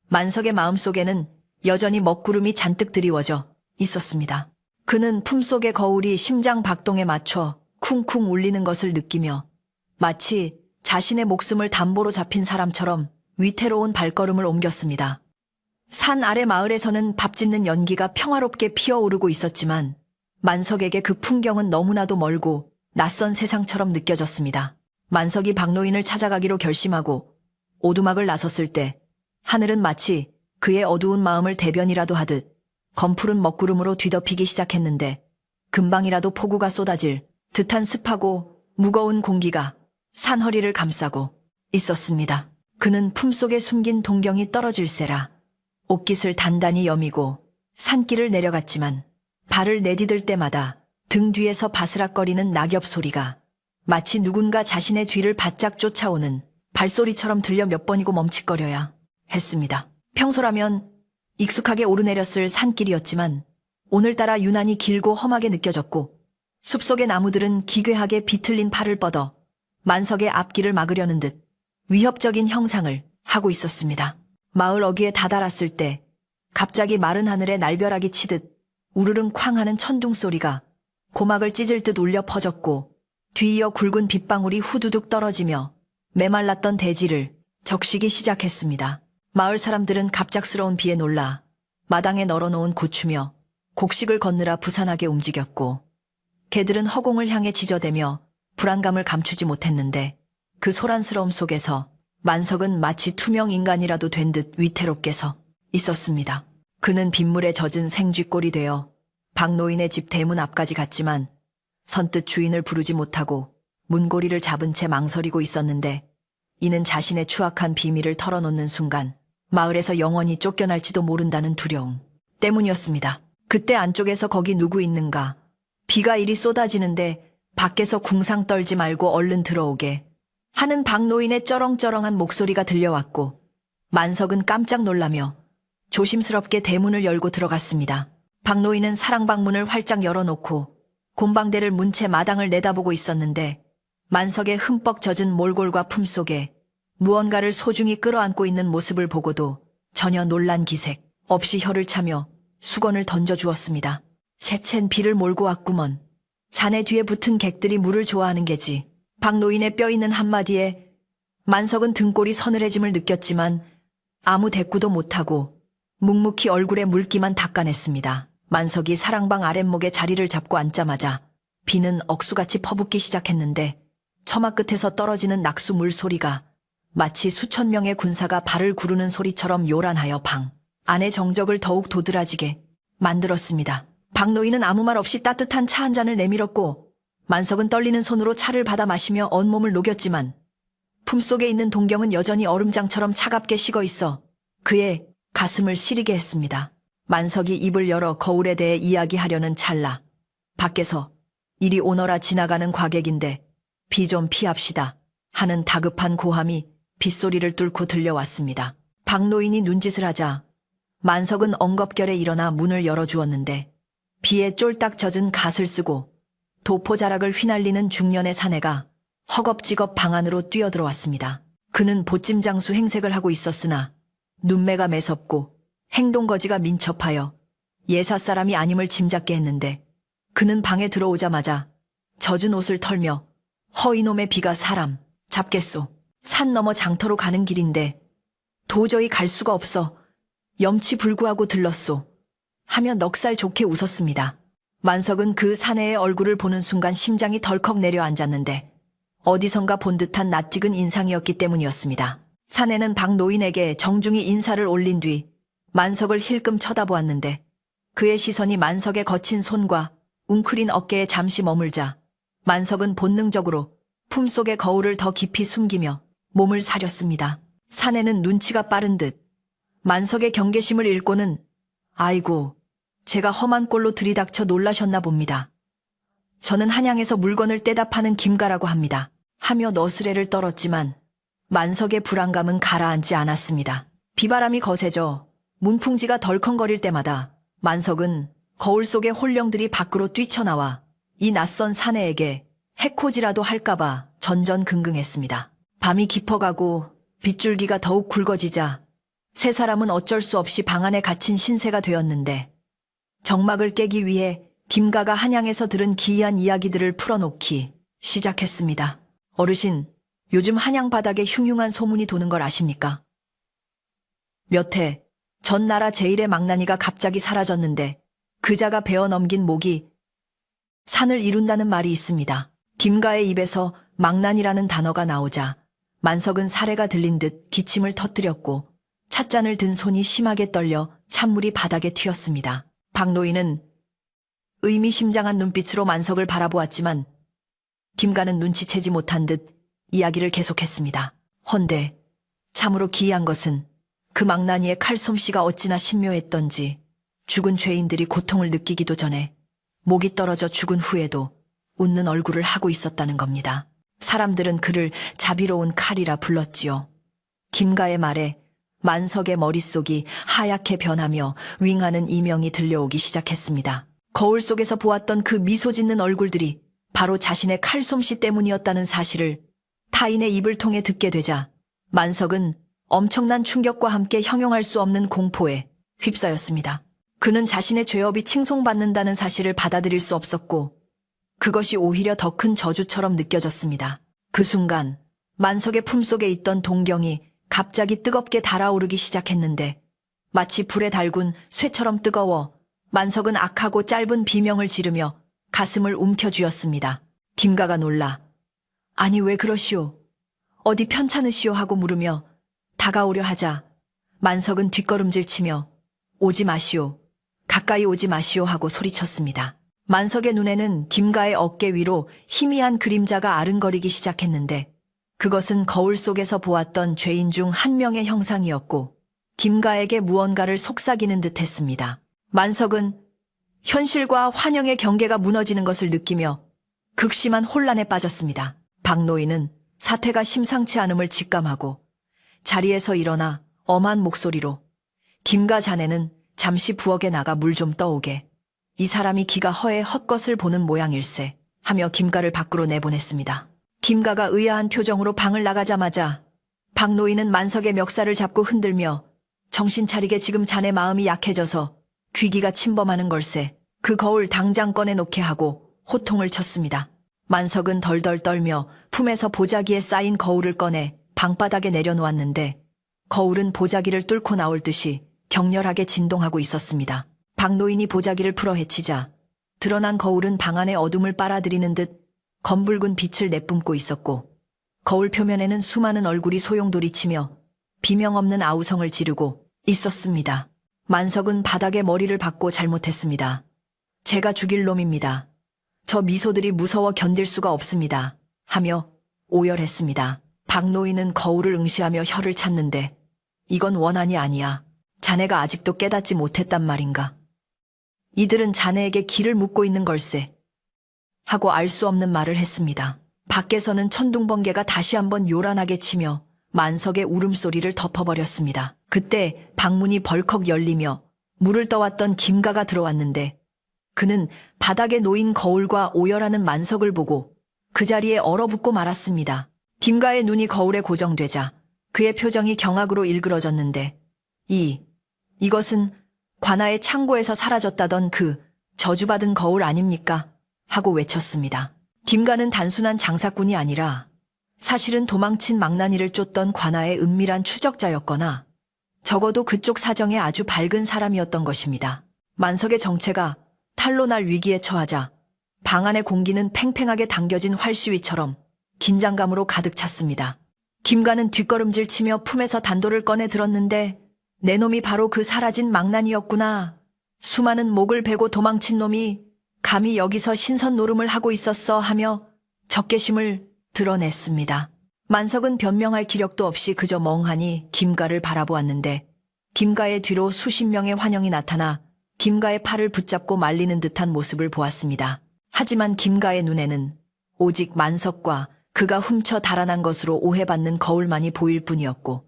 만석의 마음속에는 여전히 먹구름이 잔뜩 드리워져 있었습니다. 그는 품속의 거울이 심장 박동에 맞춰 쿵쿵 울리는 것을 느끼며 마치 자신의 목숨을 담보로 잡힌 사람처럼 위태로운 발걸음을 옮겼습니다. 산 아래 마을에서는 밥 짓는 연기가 평화롭게 피어오르고 있었지만 만석에게 그 풍경은 너무나도 멀고 낯선 세상처럼 느껴졌습니다. 만석이 박노인을 찾아가기로 결심하고 오두막을 나섰을 때 하늘은 마치 그의 어두운 마음을 대변이라도 하듯 검푸른 먹구름으로 뒤덮이기 시작했는데 금방이라도 폭우가 쏟아질 듯한 습하고 무거운 공기가 산허리를 감싸고 있었습니다. 그는 품속에 숨긴 동경이 떨어질세라 옷깃을 단단히 여미고 산길을 내려갔지만 발을 내디딜 때마다 등 뒤에서 바스락거리는 낙엽 소리가 마치 누군가 자신의 뒤를 바짝 쫓아오는 발소리처럼 들려 몇 번이고 멈칫거려야 했습니다. 평소라면 익숙하게 오르내렸을 산길이었지만 오늘따라 유난히 길고 험하게 느껴졌고 숲속의 나무들은 기괴하게 비틀린 팔을 뻗어 만석의 앞길을 막으려는 듯 위협적인 형상을 하고 있었습니다. 마을 어귀에 다다랐을 때 갑자기 마른 하늘에 날벼락이 치듯 우르릉 쾅 하는 천둥 소리가 고막을 찢을 듯 울려 퍼졌고 뒤이어 굵은 빗방울이 후두둑 떨어지며 메말랐던 대지를 적시기 시작했습니다. 마을 사람들은 갑작스러운 비에 놀라 마당에 널어놓은 고추며 곡식을 건느라 부산하게 움직였고 개들은 허공을 향해 지저대며 불안감을 감추지 못했는데 그 소란스러움 속에서 만석은 마치 투명 인간이라도 된 듯 위태롭게 서 있었습니다. 그는 빗물에 젖은 생쥐꼴이 되어 박노인의 집 대문 앞까지 갔지만 선뜻 주인을 부르지 못하고 문고리를 잡은 채 망설이고 있었는데 이는 자신의 추악한 비밀을 털어놓는 순간 마을에서 영원히 쫓겨날지도 모른다는 두려움 때문이었습니다. 그때 안쪽에서 거기 누구 있는가? 비가 이리 쏟아지는데 밖에서 궁상 떨지 말고 얼른 들어오게 하는 박노인의 쩌렁쩌렁한 목소리가 들려왔고 만석은 깜짝 놀라며 조심스럽게 대문을 열고 들어갔습니다. 박노인은 사랑방문을 활짝 열어놓고 곰방대를 문 채 마당을 내다보고 있었는데 만석의 흠뻑 젖은 몰골과 품속에 무언가를 소중히 끌어안고 있는 모습을 보고도 전혀 놀란 기색 없이 혀를 차며 수건을 던져주었습니다. 채챈 비를 몰고 왔구먼. 자네 뒤에 붙은 객들이 물을 좋아하는 게지. 박노인의 뼈있는 한마디에 만석은 등골이 서늘해짐을 느꼈지만 아무 대꾸도 못하고 묵묵히 얼굴에 물기만 닦아냈습니다. 만석이 사랑방 아랫목에 자리를 잡고 앉자마자 비는 억수같이 퍼붓기 시작했는데 처마 끝에서 떨어지는 낙수 물소리가 마치 수천 명의 군사가 발을 구르는 소리처럼 요란하여 방 안의 정적을 더욱 도드라지게 만들었습니다. 박노인은 아무 말 없이 따뜻한 차 한 잔을 내밀었고 만석은 떨리는 손으로 차를 받아 마시며 온몸을 녹였지만 품속에 있는 동경은 여전히 얼음장처럼 차갑게 식어 있어 그의 가슴을 시리게 했습니다. 만석이 입을 열어 거울에 대해 이야기하려는 찰나 밖에서 이리 오너라 지나가는 과객인데 비 좀 피합시다 하는 다급한 고함이 빗소리를 뚫고 들려왔습니다. 박노인이 눈짓을 하자 만석은 엉겁결에 일어나 문을 열어주었는데 비에 쫄딱 젖은 갓을 쓰고 도포자락을 휘날리는 중년의 사내가 허겁지겁 방 안으로 뛰어들어왔습니다. 그는 보찜장수 행색을 하고 있었으나 눈매가 매섭고 행동거지가 민첩하여 예사 사람이 아님을 짐작게 했는데, 그는 방에 들어오자마자 젖은 옷을 털며 이놈의 비가 사람 잡겠소. 산 넘어 장터로 가는 길인데 도저히 갈 수가 없어 염치불구하고 들렀소 하며 넉살 좋게 웃었습니다. 만석은 그 사내의 얼굴을 보는 순간 심장이 덜컥 내려앉았는데 어디선가 본 듯한 낯익은 인상이었기 때문이었습니다. 사내는 박 노인에게 정중히 인사를 올린 뒤 만석을 힐끔 쳐다보았는데, 그의 시선이 만석의 거친 손과 웅크린 어깨에 잠시 머물자 만석은 본능적으로 품속의 거울을 더 깊이 숨기며 몸을 사렸습니다. 사내는 눈치가 빠른 듯 만석의 경계심을 읽고는 아이고, 제가 험한 꼴로 들이닥쳐 놀라셨나 봅니다. 저는 한양에서 물건을 떼다 파는 김가라고 합니다. 하며 너스레를 떨었지만 만석의 불안감은 가라앉지 않았습니다. 비바람이 거세져 문풍지가 덜컹거릴 때마다 만석은 거울 속의 홀령들이 밖으로 뛰쳐나와 이 낯선 사내에게 해코지라도 할까봐 전전긍긍했습니다. 밤이 깊어가고 빗줄기가 더욱 굵어지자 세 사람은 어쩔 수 없이 방 안에 갇힌 신세가 되었는데, 정막을 깨기 위해 김가가 한양에서 들은 기이한 이야기들을 풀어놓기 시작했습니다. 어르신, 요즘 한양 바닥에 흉흉한 소문이 도는 걸 아십니까? 몇 해 전 나라 제일의 망나니가 갑자기 사라졌는데 그자가 베어 넘긴 목이 산을 이룬다는 말이 있습니다. 김가의 입에서 망나니라는 단어가 나오자 만석은 사례가 들린 듯 기침을 터뜨렸고 찻잔을 든 손이 심하게 떨려 찬물이 바닥에 튀었습니다. 박 노인은 의미심장한 눈빛으로 만석을 바라보았지만 김가는 눈치채지 못한 듯 이야기를 계속했습니다. 헌데 참으로 기이한 것은 그 망나니의 칼솜씨가 어찌나 신묘했던지 죽은 죄인들이 고통을 느끼기도 전에 목이 떨어져 죽은 후에도 웃는 얼굴을 하고 있었다는 겁니다. 사람들은 그를 자비로운 칼이라 불렀지요. 김가의 말에 만석의 머릿속이 하얗게 변하며 윙하는 이명이 들려오기 시작했습니다. 거울 속에서 보았던 그 미소 짓는 얼굴들이 바로 자신의 칼솜씨 때문이었다는 사실을 타인의 입을 통해 듣게 되자 만석은 엄청난 충격과 함께 형용할 수 없는 공포에 휩싸였습니다. 그는 자신의 죄업이 칭송받는다는 사실을 받아들일 수 없었고 그것이 오히려 더 큰 저주처럼 느껴졌습니다. 그 순간 만석의 품속에 있던 동경이 갑자기 뜨겁게 달아오르기 시작했는데 마치 불에 달군 쇠처럼 뜨거워 만석은 악하고 짧은 비명을 지르며 가슴을 움켜쥐었습니다. 김가가 놀라 아니 왜 그러시오? 어디 편찮으시오? 하고 물으며 다가오려 하자 만석은 뒷걸음질치며 오지 마시오. 가까이 오지 마시오 하고 소리쳤습니다. 만석의 눈에는 김가의 어깨 위로 희미한 그림자가 아른거리기 시작했는데 그것은 거울 속에서 보았던 죄인 중 한 명의 형상이었고 김가에게 무언가를 속삭이는 듯 했습니다. 만석은 현실과 환영의 경계가 무너지는 것을 느끼며 극심한 혼란에 빠졌습니다. 박 노인은 사태가 심상치 않음을 직감하고 자리에서 일어나 엄한 목소리로 김가 자네는 잠시 부엌에 나가 물 좀 떠오게. 이 사람이 기가 허해 헛것을 보는 모양일세 하며 김가를 밖으로 내보냈습니다. 김가가 의아한 표정으로 방을 나가자마자 박 노인은 만석의 멱살을 잡고 흔들며 정신 차리게 지금 자네 마음이 약해져서 귀기가 침범하는 걸세. 그 거울 당장 꺼내놓게 하고 호통을 쳤습니다. 만석은 덜덜 떨며 품에서 보자기에 쌓인 거울을 꺼내 방바닥에 내려놓았는데 거울은 보자기를 뚫고 나올 듯이 격렬하게 진동하고 있었습니다. 박 노인이 보자기를 풀어 헤치자 드러난 거울은 방 안의 어둠을 빨아들이는 듯 검붉은 빛을 내뿜고 있었고 거울 표면에는 수많은 얼굴이 소용돌이치며 비명 없는 아우성을 지르고 있었습니다. 만석은 바닥에 머리를 박고 잘못했습니다. 제가 죽일 놈입니다. 저 미소들이 무서워 견딜 수가 없습니다. 하며 오열했습니다. 박 노인은 거울을 응시하며 혀를 찼는데 이건 원한이 아니야. 자네가 아직도 깨닫지 못했단 말인가. 이들은 자네에게 길을 묻고 있는 걸세. 하고 알 수 없는 말을 했습니다. 밖에서는 천둥번개가 다시 한번 요란하게 치며 만석의 울음소리를 덮어버렸습니다. 그때 방문이 벌컥 열리며 물을 떠왔던 김가가 들어왔는데 그는 바닥에 놓인 거울과 오열하는 만석을 보고 그 자리에 얼어붙고 말았습니다. 김가의 눈이 거울에 고정되자 그의 표정이 경악으로 일그러졌는데 이것은 관아의 창고에서 사라졌다던 그 저주받은 거울 아닙니까? 하고 외쳤습니다. 김가는 단순한 장사꾼이 아니라 사실은 도망친 망나니를 쫓던 관아의 은밀한 추적자였거나 적어도 그쪽 사정에 아주 밝은 사람이었던 것입니다. 만석의 정체가 탈로 날 위기에 처하자 방 안의 공기는 팽팽하게 당겨진 활시위처럼 긴장감으로 가득 찼습니다. 김가는 뒷걸음질 치며 품에서 단도를 꺼내 들었는데 내 놈이 바로 그 사라진 망나니였구나. 수많은 목을 베고 도망친 놈이 감히 여기서 신선 노름을 하고 있었어 하며 적개심을 드러냈습니다. 만석은 변명할 기력도 없이 그저 멍하니 김가를 바라보았는데 김가의 뒤로 수십 명의 환영이 나타나 김가의 팔을 붙잡고 말리는 듯한 모습을 보았습니다. 하지만 김가의 눈에는 오직 만석과 그가 훔쳐 달아난 것으로 오해받는 거울만이 보일 뿐이었고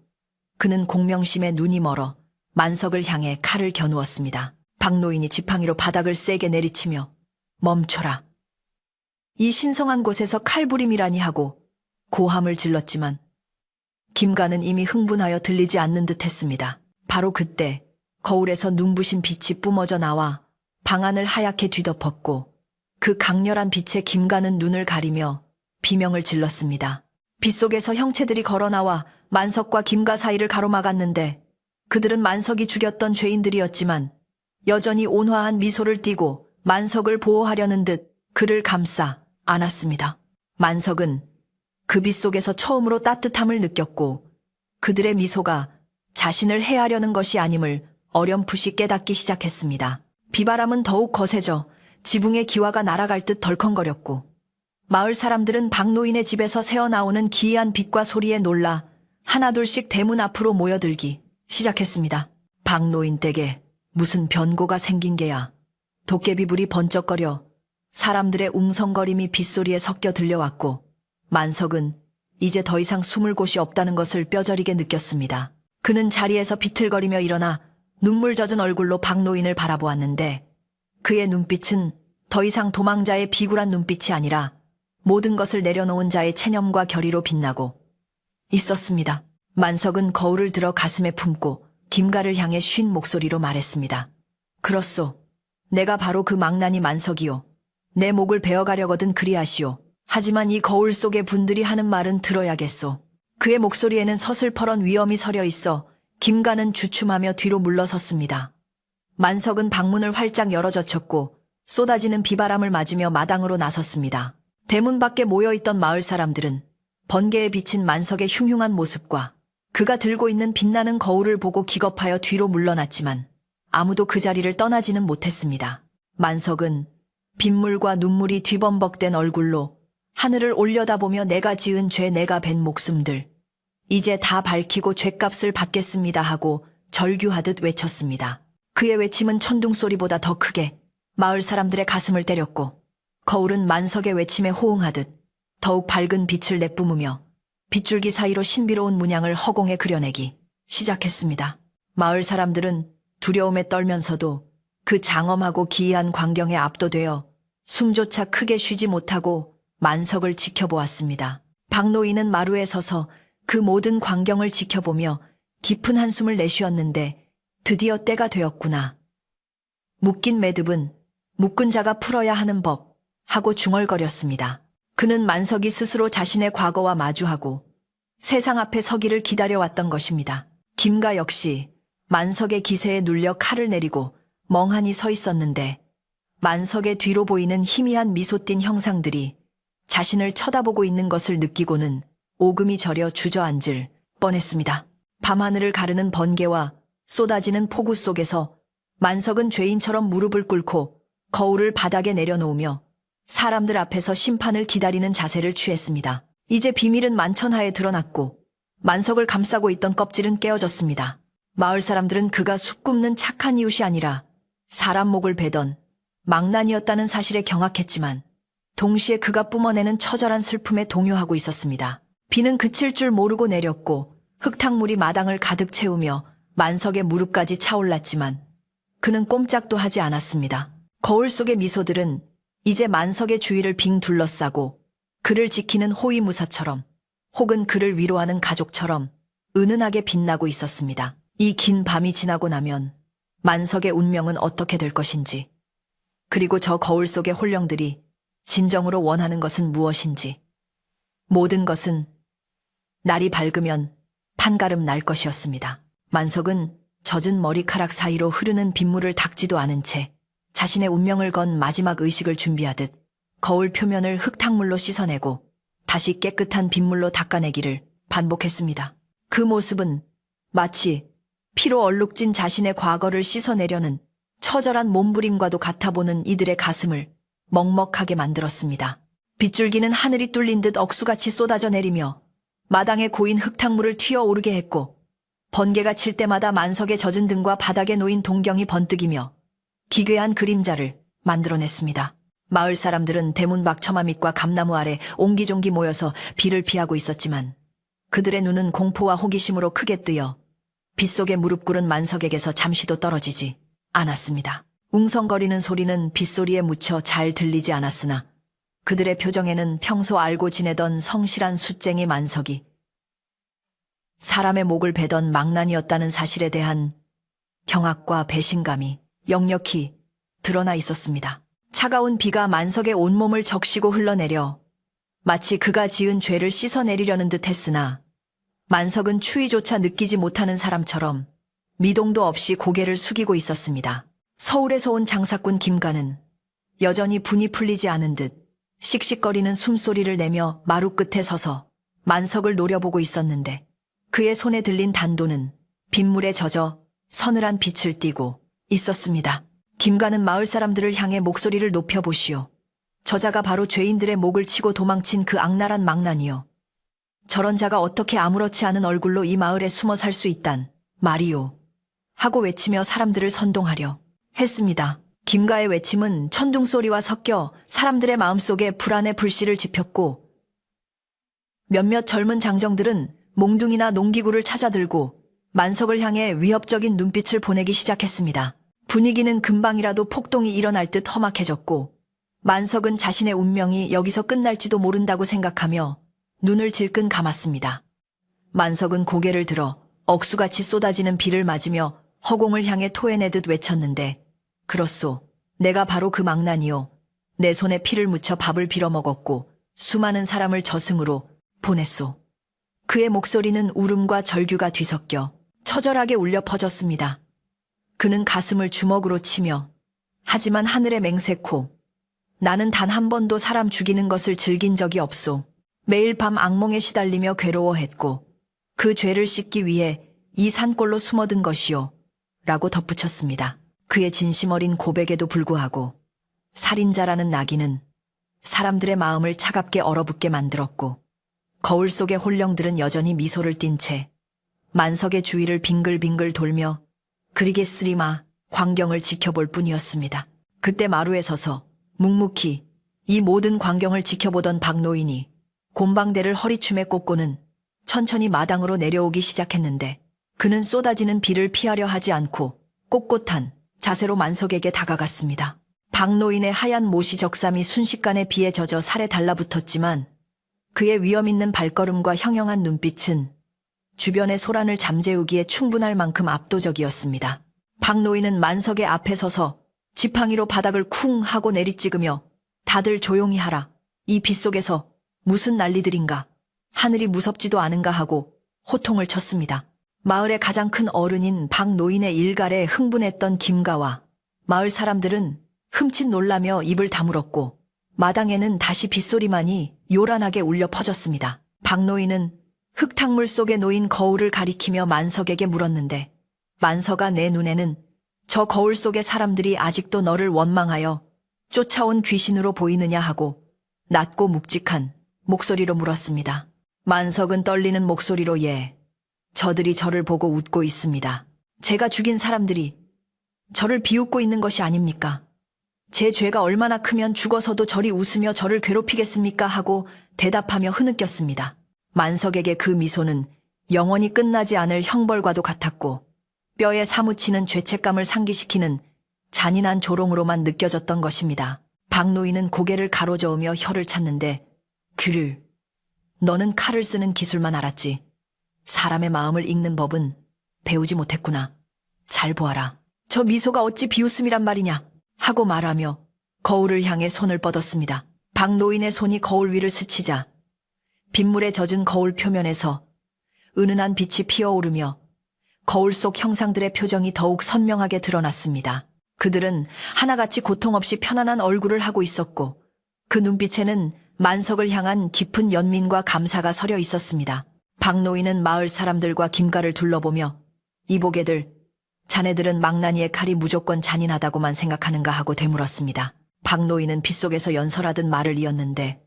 그는 공명심에 눈이 멀어 만석을 향해 칼을 겨누었습니다. 박노인이 지팡이로 바닥을 세게 내리치며 멈춰라. 이 신성한 곳에서 칼부림이라니 하고 고함을 질렀지만 김가는 이미 흥분하여 들리지 않는 듯 했습니다. 바로 그때 거울에서 눈부신 빛이 뿜어져 나와 방 안을 하얗게 뒤덮었고 그 강렬한 빛에 김가는 눈을 가리며 비명을 질렀습니다. 빛 속에서 형체들이 걸어나와 만석과 김가 사이를 가로막았는데 그들은 만석이 죽였던 죄인들이었지만 여전히 온화한 미소를 띠고 만석을 보호하려는 듯 그를 감싸 안았습니다. 만석은 그 빛 속에서 처음으로 따뜻함을 느꼈고 그들의 미소가 자신을 해하려는 것이 아님을 어렴풋이 깨닫기 시작했습니다. 비바람은 더욱 거세져 지붕의 기와가 날아갈 듯 덜컹거렸고 마을 사람들은 박노인의 집에서 새어나오는 기이한 빛과 소리에 놀라 하나둘씩 대문 앞으로 모여들기 시작했습니다. 박노인 댁에 무슨 변고가 생긴 게야. 도깨비불이 번쩍거려 사람들의 웅성거림이 빗소리에 섞여 들려왔고 만석은 이제 더 이상 숨을 곳이 없다는 것을 뼈저리게 느꼈습니다. 그는 자리에서 비틀거리며 일어나 눈물 젖은 얼굴로 박노인을 바라보았는데 그의 눈빛은 더 이상 도망자의 비굴한 눈빛이 아니라 모든 것을 내려놓은 자의 체념과 결의로 빛나고 있었습니다. 만석은 거울을 들어 가슴에 품고 김가를 향해 쉰 목소리로 말했습니다. 그렇소. 내가 바로 그 망나니 만석이요. 내 목을 베어가려거든 그리하시오. 하지만 이 거울 속의 분들이 하는 말은 들어야겠소. 그의 목소리에는 서슬퍼런 위엄이 서려 있어 김가는 주춤하며 뒤로 물러섰습니다. 만석은 방문을 활짝 열어젖혔고 쏟아지는 비바람을 맞으며 마당으로 나섰습니다. 대문 밖에 모여있던 마을 사람들은 번개에 비친 만석의 흉흉한 모습과 그가 들고 있는 빛나는 거울을 보고 기겁하여 뒤로 물러났지만 아무도 그 자리를 떠나지는 못했습니다. 만석은 빗물과 눈물이 뒤범벅된 얼굴로 하늘을 올려다보며 내가 지은 죄 내가 벤 목숨들 이제 다 밝히고 죗값을 받겠습니다 하고 절규하듯 외쳤습니다. 그의 외침은 천둥소리보다 더 크게 마을 사람들의 가슴을 때렸고 거울은 만석의 외침에 호응하듯 더욱 밝은 빛을 내뿜으며 빗줄기 사이로 신비로운 문양을 허공에 그려내기 시작했습니다. 마을 사람들은 두려움에 떨면서도 그 장엄하고 기이한 광경에 압도되어 숨조차 크게 쉬지 못하고 만석을 지켜보았습니다. 박노인은 마루에 서서 그 모든 광경을 지켜보며 깊은 한숨을 내쉬었는데 드디어 때가 되었구나. 묶인 매듭은 묶은 자가 풀어야 하는 법 하고 중얼거렸습니다. 그는 만석이 스스로 자신의 과거와 마주하고 세상 앞에 서기를 기다려왔던 것입니다. 김가 역시 만석의 기세에 눌려 칼을 내리고 멍하니 서 있었는데 만석의 뒤로 보이는 희미한 미소 띤 형상들이 자신을 쳐다보고 있는 것을 느끼고는 오금이 저려 주저앉을 뻔했습니다. 밤하늘을 가르는 번개와 쏟아지는 폭우 속에서 만석은 죄인처럼 무릎을 꿇고 거울을 바닥에 내려놓으며 사람들 앞에서 심판을 기다리는 자세를 취했습니다. 이제 비밀은 만천하에 드러났고 만석을 감싸고 있던 껍질은 깨어졌습니다. 마을 사람들은 그가 숲 굽는 착한 이웃이 아니라 사람 목을 베던 망난이었다는 사실에 경악했지만 동시에 그가 뿜어내는 처절한 슬픔에 동요하고 있었습니다. 비는 그칠 줄 모르고 내렸고 흙탕물이 마당을 가득 채우며 만석의 무릎까지 차올랐지만 그는 꼼짝도 하지 않았습니다. 거울 속의 미소들은 이제 만석의 주위를 빙 둘러싸고 그를 지키는 호위무사처럼 혹은 그를 위로하는 가족처럼 은은하게 빛나고 있었습니다. 이 긴 밤이 지나고 나면 만석의 운명은 어떻게 될 것인지, 그리고 저 거울 속의 혼령들이 진정으로 원하는 것은 무엇인지, 모든 것은 날이 밝으면 판가름 날 것이었습니다. 만석은 젖은 머리카락 사이로 흐르는 빗물을 닦지도 않은 채 자신의 운명을 건 마지막 의식을 준비하듯 거울 표면을 흙탕물로 씻어내고 다시 깨끗한 빗물로 닦아내기를 반복했습니다. 그 모습은 마치 피로 얼룩진 자신의 과거를 씻어내려는 처절한 몸부림과도 같아 보는 이들의 가슴을 먹먹하게 만들었습니다. 빗줄기는 하늘이 뚫린 듯 억수같이 쏟아져 내리며 마당에 고인 흙탕물을 튀어오르게 했고, 번개가 칠 때마다 만석의 젖은 등과 바닥에 놓인 동경이 번뜩이며 기괴한 그림자를 만들어냈습니다. 마을 사람들은 대문 밖 처마밑과 감나무 아래 옹기종기 모여서 비를 피하고 있었지만 그들의 눈은 공포와 호기심으로 크게 뜨여 빗속에 무릎 꿇은 만석에게서 잠시도 떨어지지 않았습니다. 웅성거리는 소리는 빗소리에 묻혀 잘 들리지 않았으나 그들의 표정에는 평소 알고 지내던 성실한 숫쟁이 만석이 사람의 목을 베던 망난이었다는 사실에 대한 경악과 배신감이 역력히 드러나 있었습니다. 차가운 비가 만석의 온몸을 적시고 흘러내려 마치 그가 지은 죄를 씻어내리려는 듯 했으나 만석은 추위조차 느끼지 못하는 사람처럼 미동도 없이 고개를 숙이고 있었습니다. 서울에서 온 장사꾼 김가는 여전히 분이 풀리지 않은 듯 씩씩거리는 숨소리를 내며 마루 끝에 서서 만석을 노려보고 있었는데 그의 손에 들린 단도는 빗물에 젖어 서늘한 빛을 띠고 있었습니다. 김가는 마을 사람들을 향해 목소리를 높여보시오. 저자가 바로 죄인들의 목을 치고 도망친 그 악랄한 망난이요. 저런 자가 어떻게 아무렇지 않은 얼굴로 이 마을에 숨어 살 수 있단 말이오. 하고 외치며 사람들을 선동하려 했습니다. 김가의 외침은 천둥소리와 섞여 사람들의 마음속에 불안의 불씨를 지폈고 몇몇 젊은 장정들은 몽둥이나 농기구를 찾아들고 만석을 향해 위협적인 눈빛을 보내기 시작했습니다. 분위기는 금방이라도 폭동이 일어날 듯 험악해졌고 만석은 자신의 운명이 여기서 끝날지도 모른다고 생각하며 눈을 질끈 감았습니다. 만석은 고개를 들어 억수같이 쏟아지는 비를 맞으며 허공을 향해 토해내듯 외쳤는데, 그렇소. 내가 바로 그 망난이요. 내 손에 피를 묻혀 밥을 빌어먹었고 수많은 사람을 저승으로 보냈소. 그의 목소리는 울음과 절규가 뒤섞여 처절하게 울려 퍼졌습니다. 그는 가슴을 주먹으로 치며 하지만 하늘에 맹세코 나는 단 한 번도 사람 죽이는 것을 즐긴 적이 없소. 매일 밤 악몽에 시달리며 괴로워했고 그 죄를 씻기 위해 이 산골로 숨어든 것이요. 라고 덧붙였습니다. 그의 진심 어린 고백에도 불구하고 살인자라는 낙인은 사람들의 마음을 차갑게 얼어붙게 만들었고 거울 속의 혼령들은 여전히 미소를 띤 채 만석의 주위를 빙글빙글 돌며 그리게 쓰리마 광경을 지켜볼 뿐이었습니다. 그때 마루에 서서 묵묵히 이 모든 광경을 지켜보던 박노인이 곰방대를 허리춤에 꽂고는 천천히 마당으로 내려오기 시작했는데 그는 쏟아지는 비를 피하려 하지 않고 꼿꼿한 자세로 만석에게 다가갔습니다. 박노인의 하얀 못이 적삼이 순식간에 비에 젖어 살에 달라붙었지만 그의 위험 있는 발걸음과 형형한 눈빛은 주변의 소란을 잠재우기에 충분할 만큼 압도적이었습니다. 박노인은 만석의 앞에 서서 지팡이로 바닥을 쿵 하고 내리찍으며 다들 조용히 하라. 이 빗속에서 무슨 난리들인가. 하늘이 무섭지도 않은가 하고 호통을 쳤습니다. 마을의 가장 큰 어른인 박노인의 일갈에 흥분했던 김가와 마을 사람들은 흠칫 놀라며 입을 다물었고 마당에는 다시 빗소리만이 요란하게 울려 퍼졌습니다. 박노인은 흙탕물 속에 놓인 거울을 가리키며 만석에게 물었는데 만석아, 내 눈에는 저 거울 속의 사람들이 아직도 너를 원망하여 쫓아온 귀신으로 보이느냐 하고 낮고 묵직한 목소리로 물었습니다. 만석은 떨리는 목소리로 예, 저들이 저를 보고 웃고 있습니다. 제가 죽인 사람들이 저를 비웃고 있는 것이 아닙니까? 제 죄가 얼마나 크면 죽어서도 저리 웃으며 저를 괴롭히겠습니까? 하고 대답하며 흐느꼈습니다. 만석에게 그 미소는 영원히 끝나지 않을 형벌과도 같았고 뼈에 사무치는 죄책감을 상기시키는 잔인한 조롱으로만 느껴졌던 것입니다. 박노인은 고개를 가로저으며 혀를 찼는데 귀를. 너는 칼을 쓰는 기술만 알았지. 사람의 마음을 읽는 법은 배우지 못했구나. 잘 보아라. 저 미소가 어찌 비웃음이란 말이냐. 하고 말하며 거울을 향해 손을 뻗었습니다. 박노인의 손이 거울 위를 스치자 빗물에 젖은 거울 표면에서 은은한 빛이 피어오르며 거울 속 형상들의 표정이 더욱 선명하게 드러났습니다. 그들은 하나같이 고통 없이 편안한 얼굴을 하고 있었고 그 눈빛에는 만석을 향한 깊은 연민과 감사가 서려 있었습니다. 박노인은 마을 사람들과 김가를 둘러보며 이보게들, 자네들은 망나니의 칼이 무조건 잔인하다고만 생각하는가 하고 되물었습니다. 박노인은 빗속에서 연설하듯 말을 이었는데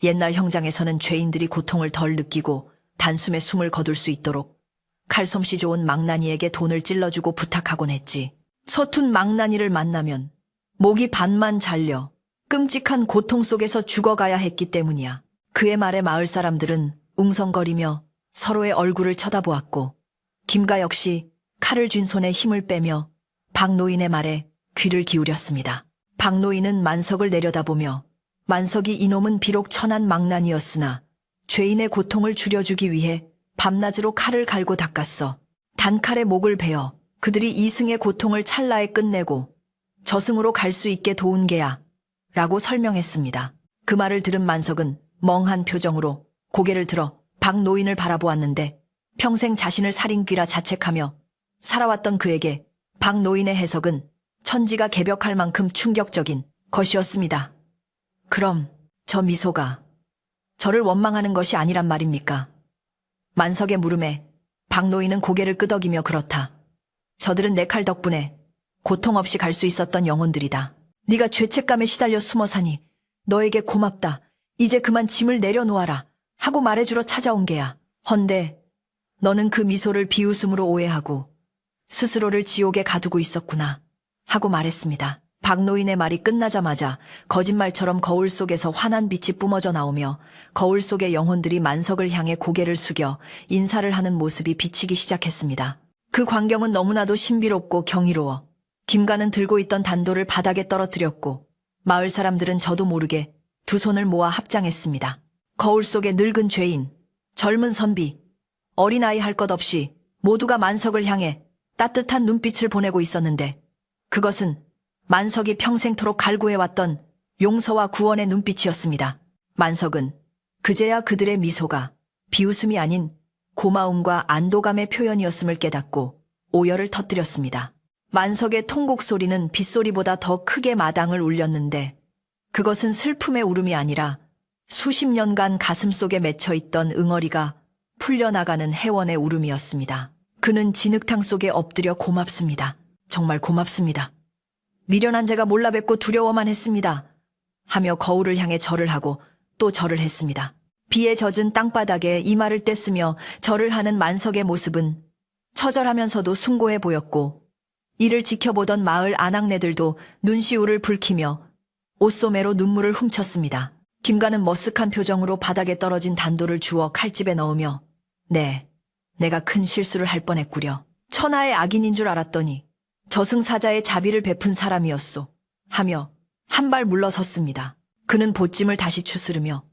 옛날 형장에서는 죄인들이 고통을 덜 느끼고 단숨에 숨을 거둘 수 있도록 칼솜씨 좋은 망나니에게 돈을 찔러주고 부탁하곤 했지. 서툰 망나니를 만나면 목이 반만 잘려 끔찍한 고통 속에서 죽어가야 했기 때문이야. 그의 말에 마을 사람들은 웅성거리며 서로의 얼굴을 쳐다보았고 김가 역시 칼을 쥔 손에 힘을 빼며 박노인의 말에 귀를 기울였습니다. 박노인은 만석을 내려다보며 만석이 이놈은 비록 천한 망나니였으나 죄인의 고통을 줄여주기 위해 밤낮으로 칼을 갈고 닦았어. 단칼에 목을 베어 그들이 이승의 고통을 찰나에 끝내고 저승으로 갈 수 있게 도운 게야 라고 설명했습니다. 그 말을 들은 만석은 멍한 표정으로 고개를 들어 박노인을 바라보았는데 평생 자신을 살인귀라 자책하며 살아왔던 그에게 박노인의 해석은 천지가 개벽할 만큼 충격적인 것이었습니다. 그럼 저 미소가 저를 원망하는 것이 아니란 말입니까? 만석의 물음에 박노인은 고개를 끄덕이며 그렇다. 저들은 내 칼 덕분에 고통 없이 갈 수 있었던 영혼들이다. 네가 죄책감에 시달려 숨어 사니 너에게 고맙다. 이제 그만 짐을 내려놓아라 하고 말해주러 찾아온 게야. 헌데 너는 그 미소를 비웃음으로 오해하고 스스로를 지옥에 가두고 있었구나 하고 말했습니다. 박노인의 말이 끝나자마자 거짓말처럼 거울 속에서 환한 빛이 뿜어져 나오며 거울 속의 영혼들이 만석을 향해 고개를 숙여 인사를 하는 모습이 비치기 시작했습니다. 그 광경은 너무나도 신비롭고 경이로워 김가는 들고 있던 단도를 바닥에 떨어뜨렸고 마을 사람들은 저도 모르게 두 손을 모아 합장했습니다. 거울 속의 늙은 죄인, 젊은 선비, 어린아이 할 것 없이 모두가 만석을 향해 따뜻한 눈빛을 보내고 있었는데 그것은 만석이 평생토록 갈구해왔던 용서와 구원의 눈빛이었습니다. 만석은 그제야 그들의 미소가 비웃음이 아닌 고마움과 안도감의 표현이었음을 깨닫고 오열을 터뜨렸습니다. 만석의 통곡 소리는 빗소리보다 더 크게 마당을 울렸는데 그것은 슬픔의 울음이 아니라 수십 년간 가슴속에 맺혀있던 응어리가 풀려나가는 해원의 울음이었습니다. 그는 진흙탕 속에 엎드려 고맙습니다. 정말 고맙습니다. 미련한 제가 몰라뵙고 두려워만 했습니다. 하며 거울을 향해 절을 하고 또 절을 했습니다. 비에 젖은 땅바닥에 이마를 떼쓰며 절을 하는 만석의 모습은 처절하면서도 숭고해 보였고 이를 지켜보던 마을 아낙네들도 눈시울을 붉히며 옷소매로 눈물을 훔쳤습니다. 김가는 머쓱한 표정으로 바닥에 떨어진 단도를 주워 칼집에 넣으며 네, 내가 큰 실수를 할 뻔했구려. 천하의 악인인 줄 알았더니 저승사자의 자비를 베푼 사람이었소. 하며 한 발 물러섰습니다. 그는 보찜을 다시 추스르며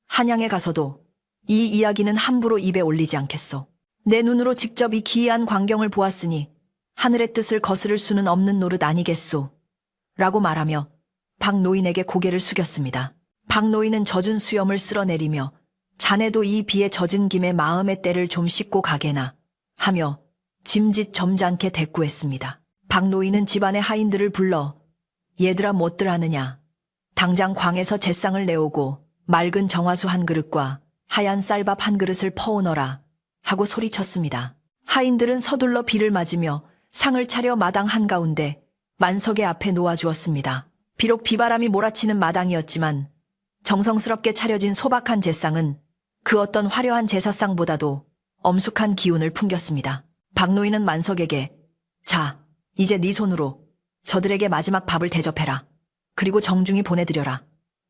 한양에 가서도 이 이야기는 함부로 입에 올리지 않겠소. 내 눈으로 직접 이 기이한 광경을 보았으니 하늘의 뜻을 거스를 수는 없는 노릇 아니겠소. 라고 말하며 박노인에게 고개를 숙였습니다. 박노인은 젖은 수염을 쓸어내리며 자네도 이 비에 젖은 김에 마음의 때를 좀 씻고 가게나 하며 짐짓 점잖게 대꾸했습니다. 박노인은 집안의 하인들을 불러 얘들아 뭣들 하느냐. 당장 광에서 잿상을 내오고 맑은 정화수 한 그릇과 하얀 쌀밥 한 그릇을 퍼오너라 하고 소리쳤습니다. 하인들은 서둘러 비를 맞으며 상을 차려 마당 한가운데 만석의 앞에 놓아주었습니다. 비록 비바람이 몰아치는 마당이었지만 정성스럽게 차려진 소박한 잿상은 그 어떤 화려한 제사상보다도 엄숙한 기운을 풍겼습니다. 박노인은 만석에게 자, 이제 네 손으로 저들에게 마지막 밥을 대접해라. 그리고 정중히 보내드려라.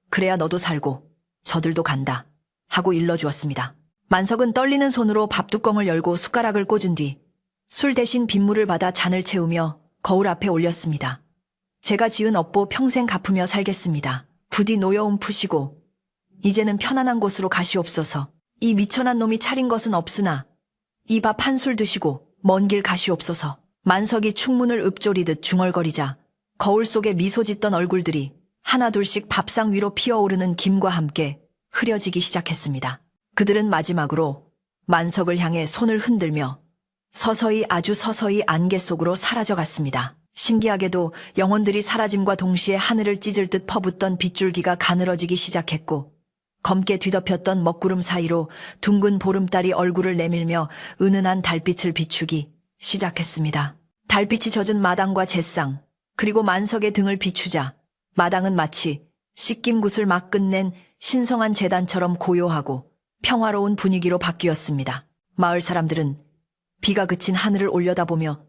그래야 너도 살고 저들도 간다. 하고 일러주었습니다. 만석은 떨리는 손으로 밥뚜껑을 열고 숟가락을 꽂은 뒤 술 대신 빗물을 받아 잔을 채우며 거울 앞에 올렸습니다. 제가 지은 업보 평생 갚으며 살겠습니다. 부디 노여움 푸시고 이제는 편안한 곳으로 가시옵소서. 이 미천한 놈이 차린 것은 없으나 이 밥 한 술 드시고 먼 길 가시옵소서. 만석이 충문을 읊조리듯 중얼거리자 거울 속에 미소 짓던 얼굴들이 하나둘씩 밥상 위로 피어오르는 김과 함께 흐려지기 시작했습니다. 그들은 마지막으로 만석을 향해 손을 흔들며 서서히 아주 서서히 안개 속으로 사라져갔습니다. 신기하게도 영혼들이 사라짐과 동시에 하늘을 찢을 듯 퍼붓던 빗줄기가 가늘어지기 시작했고 검게 뒤덮였던 먹구름 사이로 둥근 보름달이 얼굴을 내밀며 은은한 달빛을 비추기 시작했습니다. 달빛이 젖은 마당과 잿상 그리고 만석의 등을 비추자 마당은 마치 씻김굿을 막 끝낸 신성한 제단처럼 고요하고 평화로운 분위기로 바뀌었습니다. 마을 사람들은 비가 그친 하늘을 올려다보며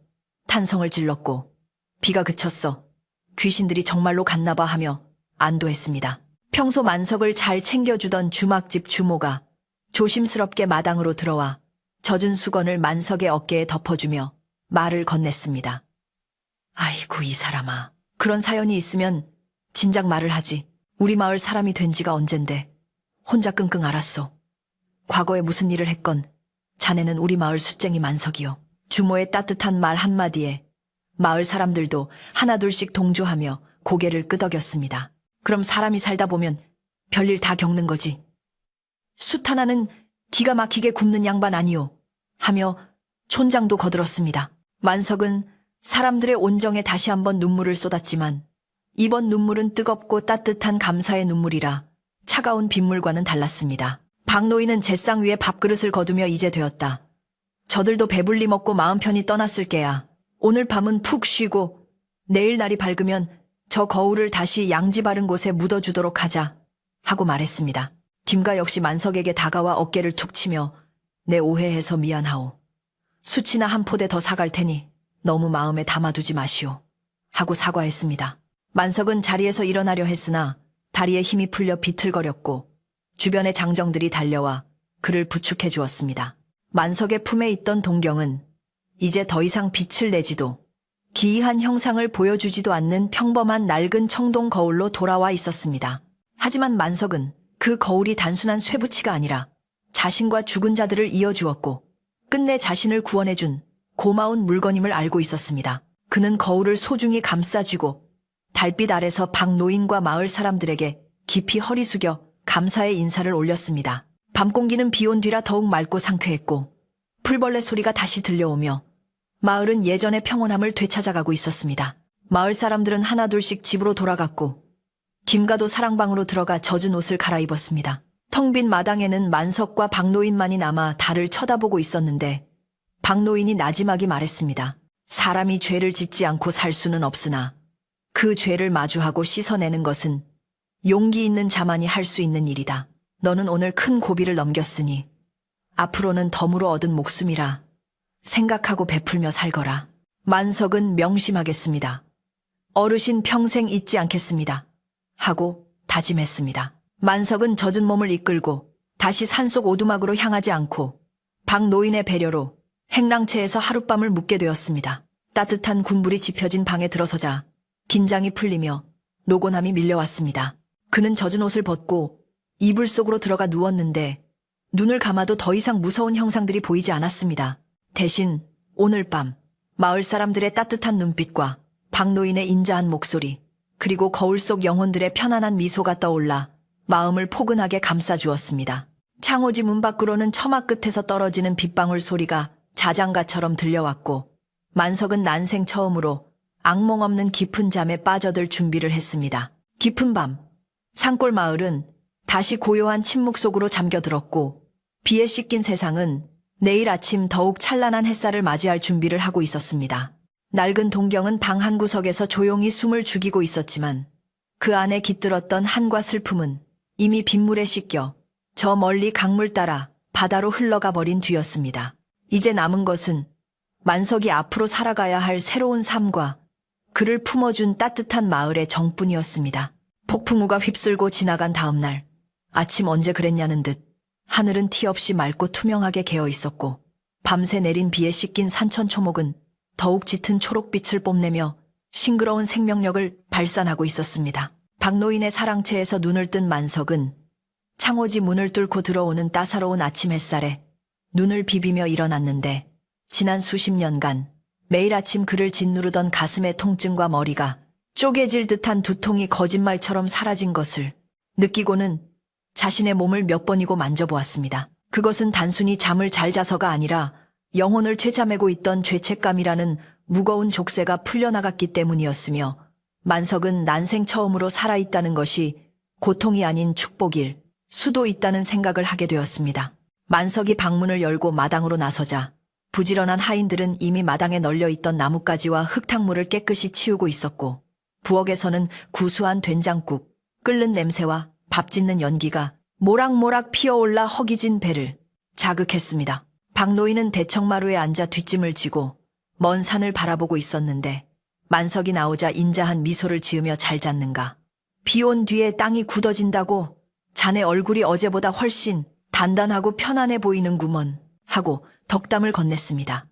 탄성을 질렀고 비가 그쳤어. 귀신들이 정말로 갔나봐 하며 안도했습니다. 평소 만석을 잘 챙겨주던 주막집 주모가 조심스럽게 마당으로 들어와 젖은 수건을 만석의 어깨에 덮어주며 말을 건넸습니다. 아이고 이 사람아. 그런 사연이 있으면 진작 말을 하지. 우리 마을 사람이 된 지가 언젠데 혼자 끙끙 앓았소. 과거에 무슨 일을 했건 자네는 우리 마을 숫쟁이 만석이요. 주모의 따뜻한 말 한마디에 마을 사람들도 하나둘씩 동조하며 고개를 끄덕였습니다. 그럼 사람이 살다 보면 별일 다 겪는 거지. 숯 하나는 기가 막히게 굽는 양반 아니오. 하며 촌장도 거들었습니다. 만석은 사람들의 온정에 다시 한번 눈물을 쏟았지만 이번 눈물은 뜨겁고 따뜻한 감사의 눈물이라 차가운 빗물과는 달랐습니다. 박노인은 잿상 위에 밥그릇을 거두며 이제 되었다. 저들도 배불리 먹고 마음 편히 떠났을 게야. 오늘 밤은 푹 쉬고 내일 날이 밝으면 저 거울을 다시 양지 바른 곳에 묻어주도록 하자 하고 말했습니다. 김가 역시 만석에게 다가와 어깨를 툭 치며 내 오해해서 미안하오. 수치나 한 포대 더 사갈 테니 너무 마음에 담아두지 마시오 하고 사과했습니다. 만석은 자리에서 일어나려 했으나 다리에 힘이 풀려 비틀거렸고 주변의 장정들이 달려와 그를 부축해 주었습니다. 만석의 품에 있던 동경은 이제 더 이상 빛을 내지도 기이한 형상을 보여주지도 않는 평범한 낡은 청동 거울로 돌아와 있었습니다. 하지만 만석은 그 거울이 단순한 쇠붙이가 아니라 자신과 죽은 자들을 이어주었고 끝내 자신을 구원해준 고마운 물건임을 알고 있었습니다. 그는 거울을 소중히 감싸쥐고 달빛 아래서 박노인과 마을 사람들에게 깊이 허리 숙여 감사의 인사를 올렸습니다. 밤 공기는 비온 뒤라 더욱 맑고 상쾌했고 풀벌레 소리가 다시 들려오며 마을은 예전의 평온함을 되찾아가고 있었습니다. 마을 사람들은 하나둘씩 집으로 돌아갔고 김가도 사랑방으로 들어가 젖은 옷을 갈아입었습니다. 텅 빈 마당에는 만석과 박노인만이 남아 달을 쳐다보고 있었는데 박노인이 나지막이 말했습니다. 사람이 죄를 짓지 않고 살 수는 없으나 그 죄를 마주하고 씻어내는 것은 용기 있는 자만이 할 수 있는 일이다. 너는 오늘 큰 고비를 넘겼으니 앞으로는 덤으로 얻은 목숨이라 생각하고 베풀며 살거라. 만석은 명심하겠습니다. 어르신 평생 잊지 않겠습니다. 하고 다짐했습니다. 만석은 젖은 몸을 이끌고 다시 산속 오두막으로 향하지 않고 박노인의 배려로 행랑채에서 하룻밤을 묵게 되었습니다. 따뜻한 군불이 지펴진 방에 들어서자 긴장이 풀리며 노곤함이 밀려왔습니다. 그는 젖은 옷을 벗고 이불 속으로 들어가 누웠는데 눈을 감아도 더 이상 무서운 형상들이 보이지 않았습니다. 대신 오늘 밤 마을 사람들의 따뜻한 눈빛과 박노인의 인자한 목소리 그리고 거울 속 영혼들의 편안한 미소가 떠올라 마음을 포근하게 감싸주었습니다. 창호지 문 밖으로는 처마 끝에서 떨어지는 빗방울 소리가 자장가처럼 들려왔고 만석은 난생 처음으로 악몽 없는 깊은 잠에 빠져들 준비를 했습니다. 깊은 밤 산골 마을은 다시 고요한 침묵 속으로 잠겨들었고 비에 씻긴 세상은 내일 아침 더욱 찬란한 햇살을 맞이할 준비를 하고 있었습니다. 낡은 동경은 방 한 구석에서 조용히 숨을 죽이고 있었지만 그 안에 깃들었던 한과 슬픔은 이미 빗물에 씻겨 저 멀리 강물 따라 바다로 흘러가 버린 뒤였습니다. 이제 남은 것은 만석이 앞으로 살아가야 할 새로운 삶과 그를 품어준 따뜻한 마을의 정뿐이었습니다. 폭풍우가 휩쓸고 지나간 다음 날 아침 언제 그랬냐는 듯 하늘은 티 없이 맑고 투명하게 개어 있었고 밤새 내린 비에 씻긴 산천 초목은 더욱 짙은 초록빛을 뽐내며 싱그러운 생명력을 발산하고 있었습니다. 박노인의 사랑채에서 눈을 뜬 만석은 창호지 문을 뚫고 들어오는 따사로운 아침 햇살에 눈을 비비며 일어났는데 지난 수십 년간 매일 아침 그를 짓누르던 가슴의 통증과 머리가 쪼개질 듯한 두통이 거짓말처럼 사라진 것을 느끼고는 자신의 몸을 몇 번이고 만져보았습니다. 그것은 단순히 잠을 잘 자서가 아니라 영혼을 채자매고 있던 죄책감이라는 무거운 족쇄가 풀려나갔기 때문이었으며 만석은 난생 처음으로 살아있다는 것이 고통이 아닌 축복일 수도 있다는 생각을 하게 되었습니다. 만석이 방문을 열고 마당으로 나서자 부지런한 하인들은 이미 마당에 널려있던 나뭇가지와 흙탕물을 깨끗이 치우고 있었고 부엌에서는 구수한 된장국, 끓는 냄새와 밥 짓는 연기가 모락모락 피어올라 허기진 배를 자극했습니다. 박노인은 대청마루에 앉아 뒷짐을 지고 먼 산을 바라보고 있었는데 만석이 나오자 인자한 미소를 지으며 잘 잤는가. 비 온 뒤에 땅이 굳어진다고 자네 얼굴이 어제보다 훨씬 단단하고 편안해 보이는구먼 하고 덕담을 건넸습니다.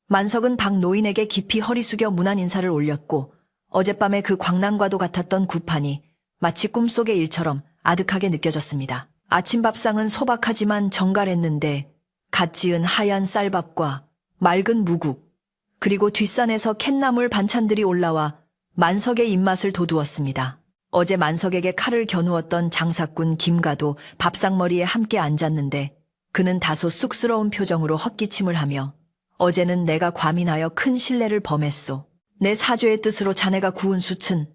만석은 박노인에게 깊이 허리 숙여 무난 인사를 올렸고 어젯밤에 그 광란과도 같았던 구판이 마치 꿈속의 일처럼 아득하게 느껴졌습니다. 아침 밥상은 소박하지만 정갈했는데 갓 지은 하얀 쌀밥과 맑은 무국, 그리고 뒷산에서 캔나물 반찬들이 올라와 만석의 입맛을 돋우었습니다. 어제 만석에게 칼을 겨누었던 장사꾼 김가도 밥상머리에 함께 앉았는데 그는 다소 쑥스러운 표정으로 헛기침을 하며 어제는 내가 과민하여 큰 실례를 범했소. 내 사죄의 뜻으로 자네가 구운 숯은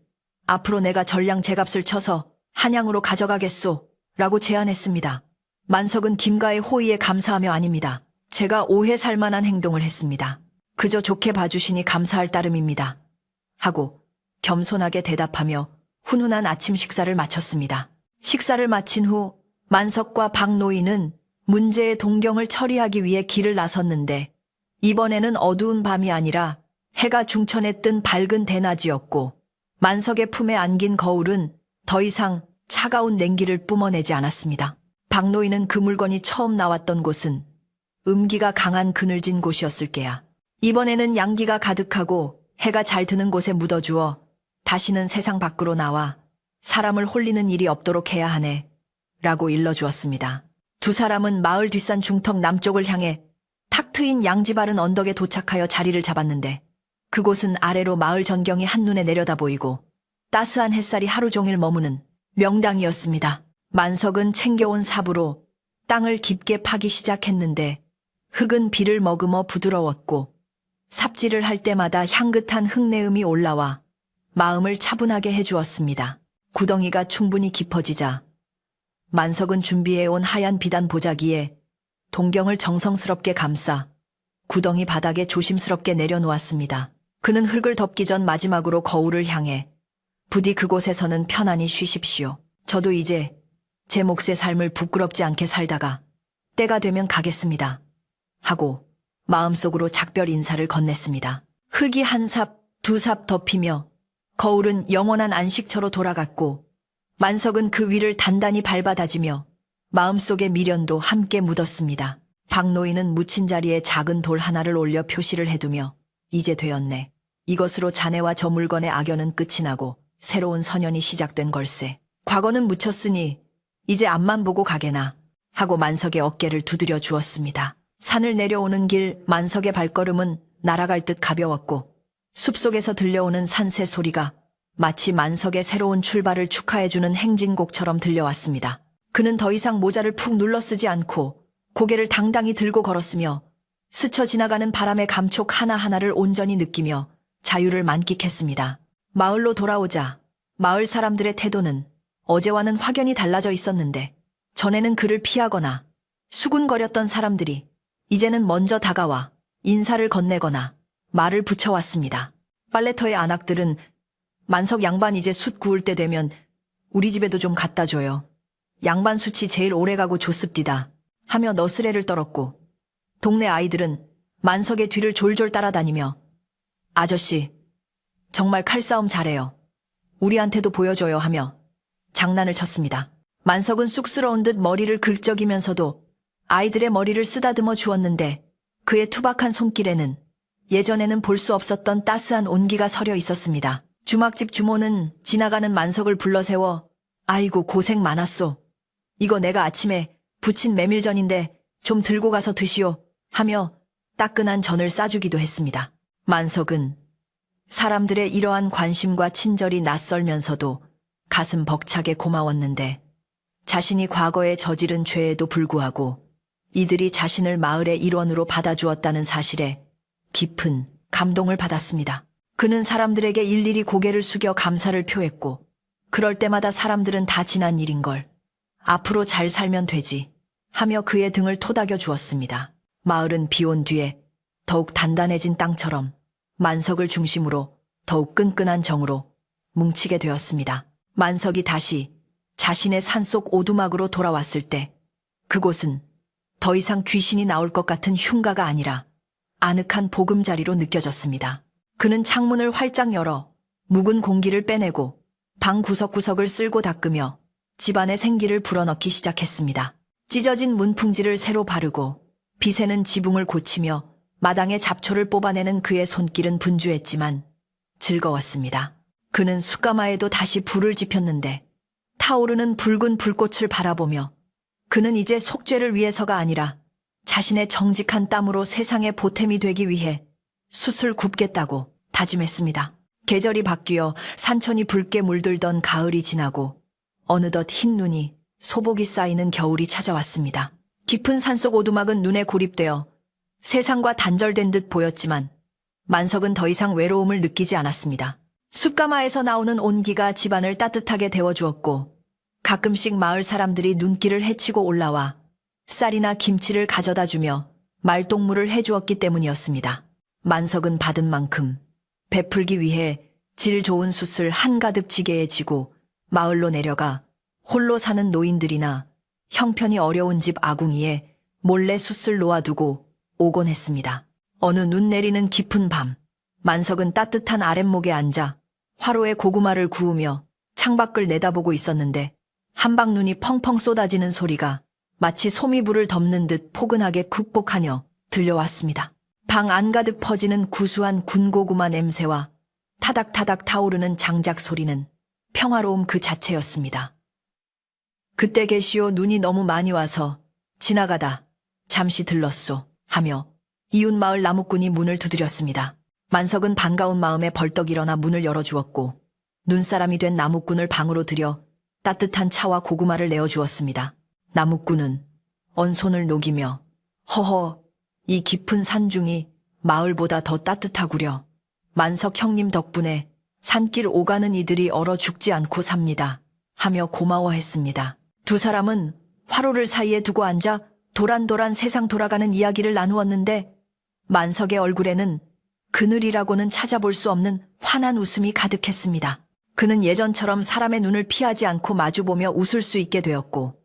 앞으로 내가 전량 제값을 쳐서 한양으로 가져가겠소 라고 제안했습니다. 만석은 김가의 호의에 감사하며 아닙니다. 제가 오해 살 만한 행동을 했습니다. 그저 좋게 봐주시니 감사할 따름입니다. 하고 겸손하게 대답하며 훈훈한 아침 식사를 마쳤습니다. 식사를 마친 후 만석과 박노인은 문제의 동경을 처리하기 위해 길을 나섰는데 이번에는 어두운 밤이 아니라 해가 중천에 뜬 밝은 대낮이었고 만석의 품에 안긴 거울은 더 이상 차가운 냉기를 뿜어내지 않았습니다. 박노인은 그 물건이 처음 나왔던 곳은 음기가 강한 그늘진 곳이었을 게야. 이번에는 양기가 가득하고 해가 잘 드는 곳에 묻어주어 다시는 세상 밖으로 나와 사람을 홀리는 일이 없도록 해야 하네 라고 일러주었습니다. 두 사람은 마을 뒷산 중턱 남쪽을 향해 탁 트인 양지 바른 언덕에 도착하여 자리를 잡았는데 그곳은 아래로 마을 전경이 한눈에 내려다 보이고 따스한 햇살이 하루 종일 머무는 명당이었습니다. 만석은 챙겨온 삽으로 땅을 깊게 파기 시작했는데 흙은 비를 머금어 부드러웠고 삽질을 할 때마다 향긋한 흙내음이 올라와 마음을 차분하게 해주었습니다. 구덩이가 충분히 깊어지자 만석은 준비해온 하얀 비단 보자기에 동경을 정성스럽게 감싸 구덩이 바닥에 조심스럽게 내려놓았습니다. 그는 흙을 덮기 전 마지막으로 거울을 향해 부디 그곳에서는 편안히 쉬십시오. 저도 이제 제 몫의 삶을 부끄럽지 않게 살다가 때가 되면 가겠습니다. 하고 마음속으로 작별 인사를 건넸습니다. 흙이 한 삽, 두 삽 덮이며 거울은 영원한 안식처로 돌아갔고 만석은 그 위를 단단히 밟아다지며 마음속의 미련도 함께 묻었습니다. 박노인은 묻힌 자리에 작은 돌 하나를 올려 표시를 해두며 이제 되었네. 이것으로 자네와 저 물건의 악연은 끝이 나고 새로운 선연이 시작된 걸세. 과거는 묻혔으니 이제 앞만 보고 가게나 하고 만석의 어깨를 두드려 주었습니다. 산을 내려오는 길 만석의 발걸음은 날아갈 듯 가벼웠고 숲속에서 들려오는 산새 소리가 마치 만석의 새로운 출발을 축하해주는 행진곡처럼 들려왔습니다. 그는 더 이상 모자를 푹 눌러 쓰지 않고 고개를 당당히 들고 걸었으며 스쳐 지나가는 바람의 감촉 하나하나를 온전히 느끼며 자유를 만끽했습니다. 마을로 돌아오자 마을 사람들의 태도는 어제와는 확연히 달라져 있었는데 전에는 그를 피하거나 수군거렸던 사람들이 이제는 먼저 다가와 인사를 건네거나 말을 붙여왔습니다. 빨래터의 안악들은 만석 양반 이제 숯 구울 때 되면 우리 집에도 좀 갖다 줘요. 양반 숯이 제일 오래가고 좋습디다 하며 너스레를 떨었고 동네 아이들은 만석의 뒤를 졸졸 따라다니며 아저씨 정말 칼싸움 잘해요. 우리한테도 보여줘요 하며 장난을 쳤습니다. 만석은 쑥스러운 듯 머리를 긁적이면서도 아이들의 머리를 쓰다듬어 주었는데 그의 투박한 손길에는 예전에는 볼 수 없었던 따스한 온기가 서려 있었습니다. 주막집 주모는 지나가는 만석을 불러세워 아이고 고생 많았소. 이거 내가 아침에 부친 메밀전인데 좀 들고 가서 드시오 하며 따끈한 전을 싸주기도 했습니다. 만석은 사람들의 이러한 관심과 친절이 낯설면서도 가슴 벅차게 고마웠는데 자신이 과거에 저지른 죄에도 불구하고 이들이 자신을 마을의 일원으로 받아주었다는 사실에 깊은 감동을 받았습니다. 그는 사람들에게 일일이 고개를 숙여 감사를 표했고 그럴 때마다 사람들은 다 지난 일인걸. 앞으로 잘 살면 되지 하며 그의 등을 토닥여 주었습니다. 마을은 비온 뒤에 더욱 단단해진 땅처럼 만석을 중심으로 더욱 끈끈한 정으로 뭉치게 되었습니다. 만석이 다시 자신의 산속 오두막으로 돌아왔을 때 그곳은 더 이상 귀신이 나올 것 같은 흉가가 아니라 아늑한 보금자리로 느껴졌습니다. 그는 창문을 활짝 열어 묵은 공기를 빼내고 방 구석구석을 쓸고 닦으며 집안의 생기를 불어넣기 시작했습니다. 찢어진 문풍지를 새로 바르고 비새는 지붕을 고치며 마당의 잡초를 뽑아내는 그의 손길은 분주했지만 즐거웠습니다. 그는 숯가마에도 다시 불을 지폈는데 타오르는 붉은 불꽃을 바라보며 그는 이제 속죄를 위해서가 아니라 자신의 정직한 땀으로 세상의 보탬이 되기 위해 숯을 굽겠다고 다짐했습니다. 계절이 바뀌어 산천이 붉게 물들던 가을이 지나고 어느덧 흰 눈이 소복이 쌓이는 겨울이 찾아왔습니다. 깊은 산속 오두막은 눈에 고립되어 세상과 단절된 듯 보였지만 만석은 더 이상 외로움을 느끼지 않았습니다. 숯가마에서 나오는 온기가 집안을 따뜻하게 데워주었고 가끔씩 마을 사람들이 눈길을 헤치고 올라와 쌀이나 김치를 가져다 주며 말동무를 해주었기 때문이었습니다. 만석은 받은 만큼 베풀기 위해 질 좋은 숯을 한가득 지게에 지고 마을로 내려가 홀로 사는 노인들이나 형편이 어려운 집 아궁이에 몰래 숯을 놓아두고 오곤 했습니다. 어느 눈 내리는 깊은 밤, 만석은 따뜻한 아랫목에 앉아 화로에 고구마를 구우며 창밖을 내다보고 있었는데 한방눈이 펑펑 쏟아지는 소리가 마치 소미불을 덮는 듯 포근하게 쿡복하며 들려왔습니다. 방 안가득 퍼지는 구수한 군고구마 냄새와 타닥타닥 타오르는 장작 소리는 평화로움 그 자체였습니다. 그때 계시오. 눈이 너무 많이 와서 지나가다 잠시 들렀소 하며 이웃마을 나무꾼이 문을 두드렸습니다. 만석은 반가운 마음에 벌떡 일어나 문을 열어주었고 눈사람이 된 나무꾼을 방으로 들여 따뜻한 차와 고구마를 내어주었습니다. 나무꾼은 언손을 녹이며 허허, 이 깊은 산중이 마을보다 더 따뜻하구려. 만석 형님 덕분에 산길 오가는 이들이 얼어 죽지 않고 삽니다 하며 고마워했습니다. 두 사람은 화로를 사이에 두고 앉아 도란도란 세상 돌아가는 이야기를 나누었는데 만석의 얼굴에는 그늘이라고는 찾아볼 수 없는 환한 웃음이 가득했습니다. 그는 예전처럼 사람의 눈을 피하지 않고 마주보며 웃을 수 있게 되었고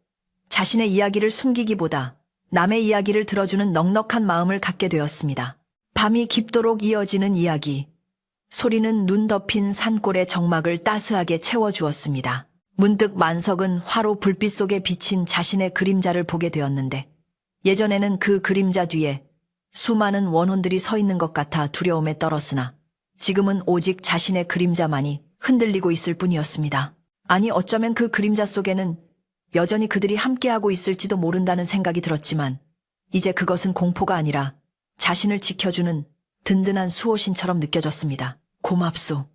자신의 이야기를 숨기기보다 남의 이야기를 들어주는 넉넉한 마음을 갖게 되었습니다. 밤이 깊도록 이어지는 이야기, 소리는 눈 덮인 산골의 정막을 따스하게 채워주었습니다. 문득 만석은 화로 불빛 속에 비친 자신의 그림자를 보게 되었는데 예전에는 그 그림자 뒤에 수많은 원혼들이 서 있는 것 같아 두려움에 떨었으나 지금은 오직 자신의 그림자만이 흔들리고 있을 뿐이었습니다. 아니 어쩌면 그 그림자 속에는 여전히 그들이 함께하고 있을지도 모른다는 생각이 들었지만 이제 그것은 공포가 아니라 자신을 지켜주는 든든한 수호신처럼 느껴졌습니다. 고맙소.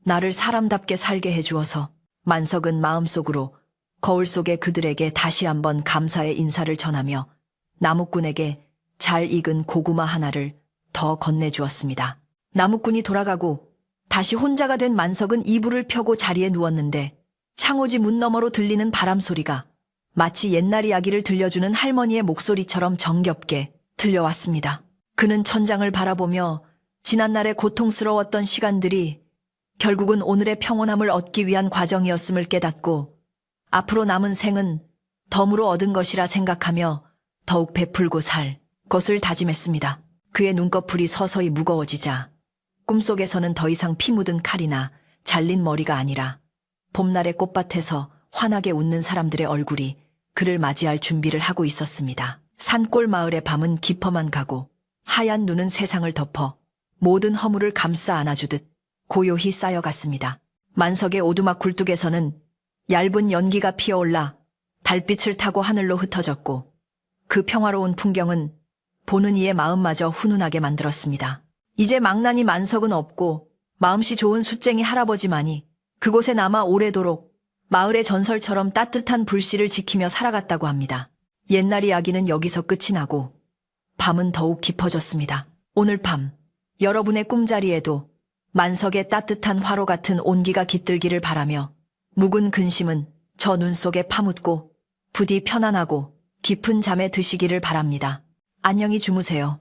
나를 사람답게 살게 해주어서. 만석은 마음속으로 거울 속의 그들에게 다시 한번 감사의 인사를 전하며 나무꾼에게 잘 익은 고구마 하나를 더 건네주었습니다. 나무꾼이 돌아가고 다시 혼자가 된 만석은 이불을 펴고 자리에 누웠는데 창호지 문 너머로 들리는 바람 소리가 마치 옛날 이야기를 들려주는 할머니의 목소리처럼 정겹게 들려왔습니다. 그는 천장을 바라보며 지난날의 고통스러웠던 시간들이 결국은 오늘의 평온함을 얻기 위한 과정이었음을 깨닫고 앞으로 남은 생은 덤으로 얻은 것이라 생각하며 더욱 베풀고 살 것을 다짐했습니다. 그의 눈꺼풀이 서서히 무거워지자 꿈속에서는 더 이상 피 묻은 칼이나 잘린 머리가 아니라 봄날의 꽃밭에서 환하게 웃는 사람들의 얼굴이 그를 맞이할 준비를 하고 있었습니다. 산골 마을의 밤은 깊어만 가고 하얀 눈은 세상을 덮어 모든 허물을 감싸 안아주듯 고요히 쌓여갔습니다. 만석의 오두막 굴뚝에서는 얇은 연기가 피어올라 달빛을 타고 하늘로 흩어졌고 그 평화로운 풍경은 보는 이의 마음마저 훈훈하게 만들었습니다. 이제 망나니 만석은 없고 마음씨 좋은 숫쟁이 할아버지만이 그곳에 남아 오래도록 마을의 전설처럼 따뜻한 불씨를 지키며 살아갔다고 합니다. 옛날 이야기는 여기서 끝이 나고 밤은 더욱 깊어졌습니다. 오늘 밤 여러분의 꿈자리에도 만석의 따뜻한 화로 같은 온기가 깃들기를 바라며 묵은 근심은 저 눈 속에 파묻고 부디 편안하고 깊은 잠에 드시기를 바랍니다. 안녕히 주무세요.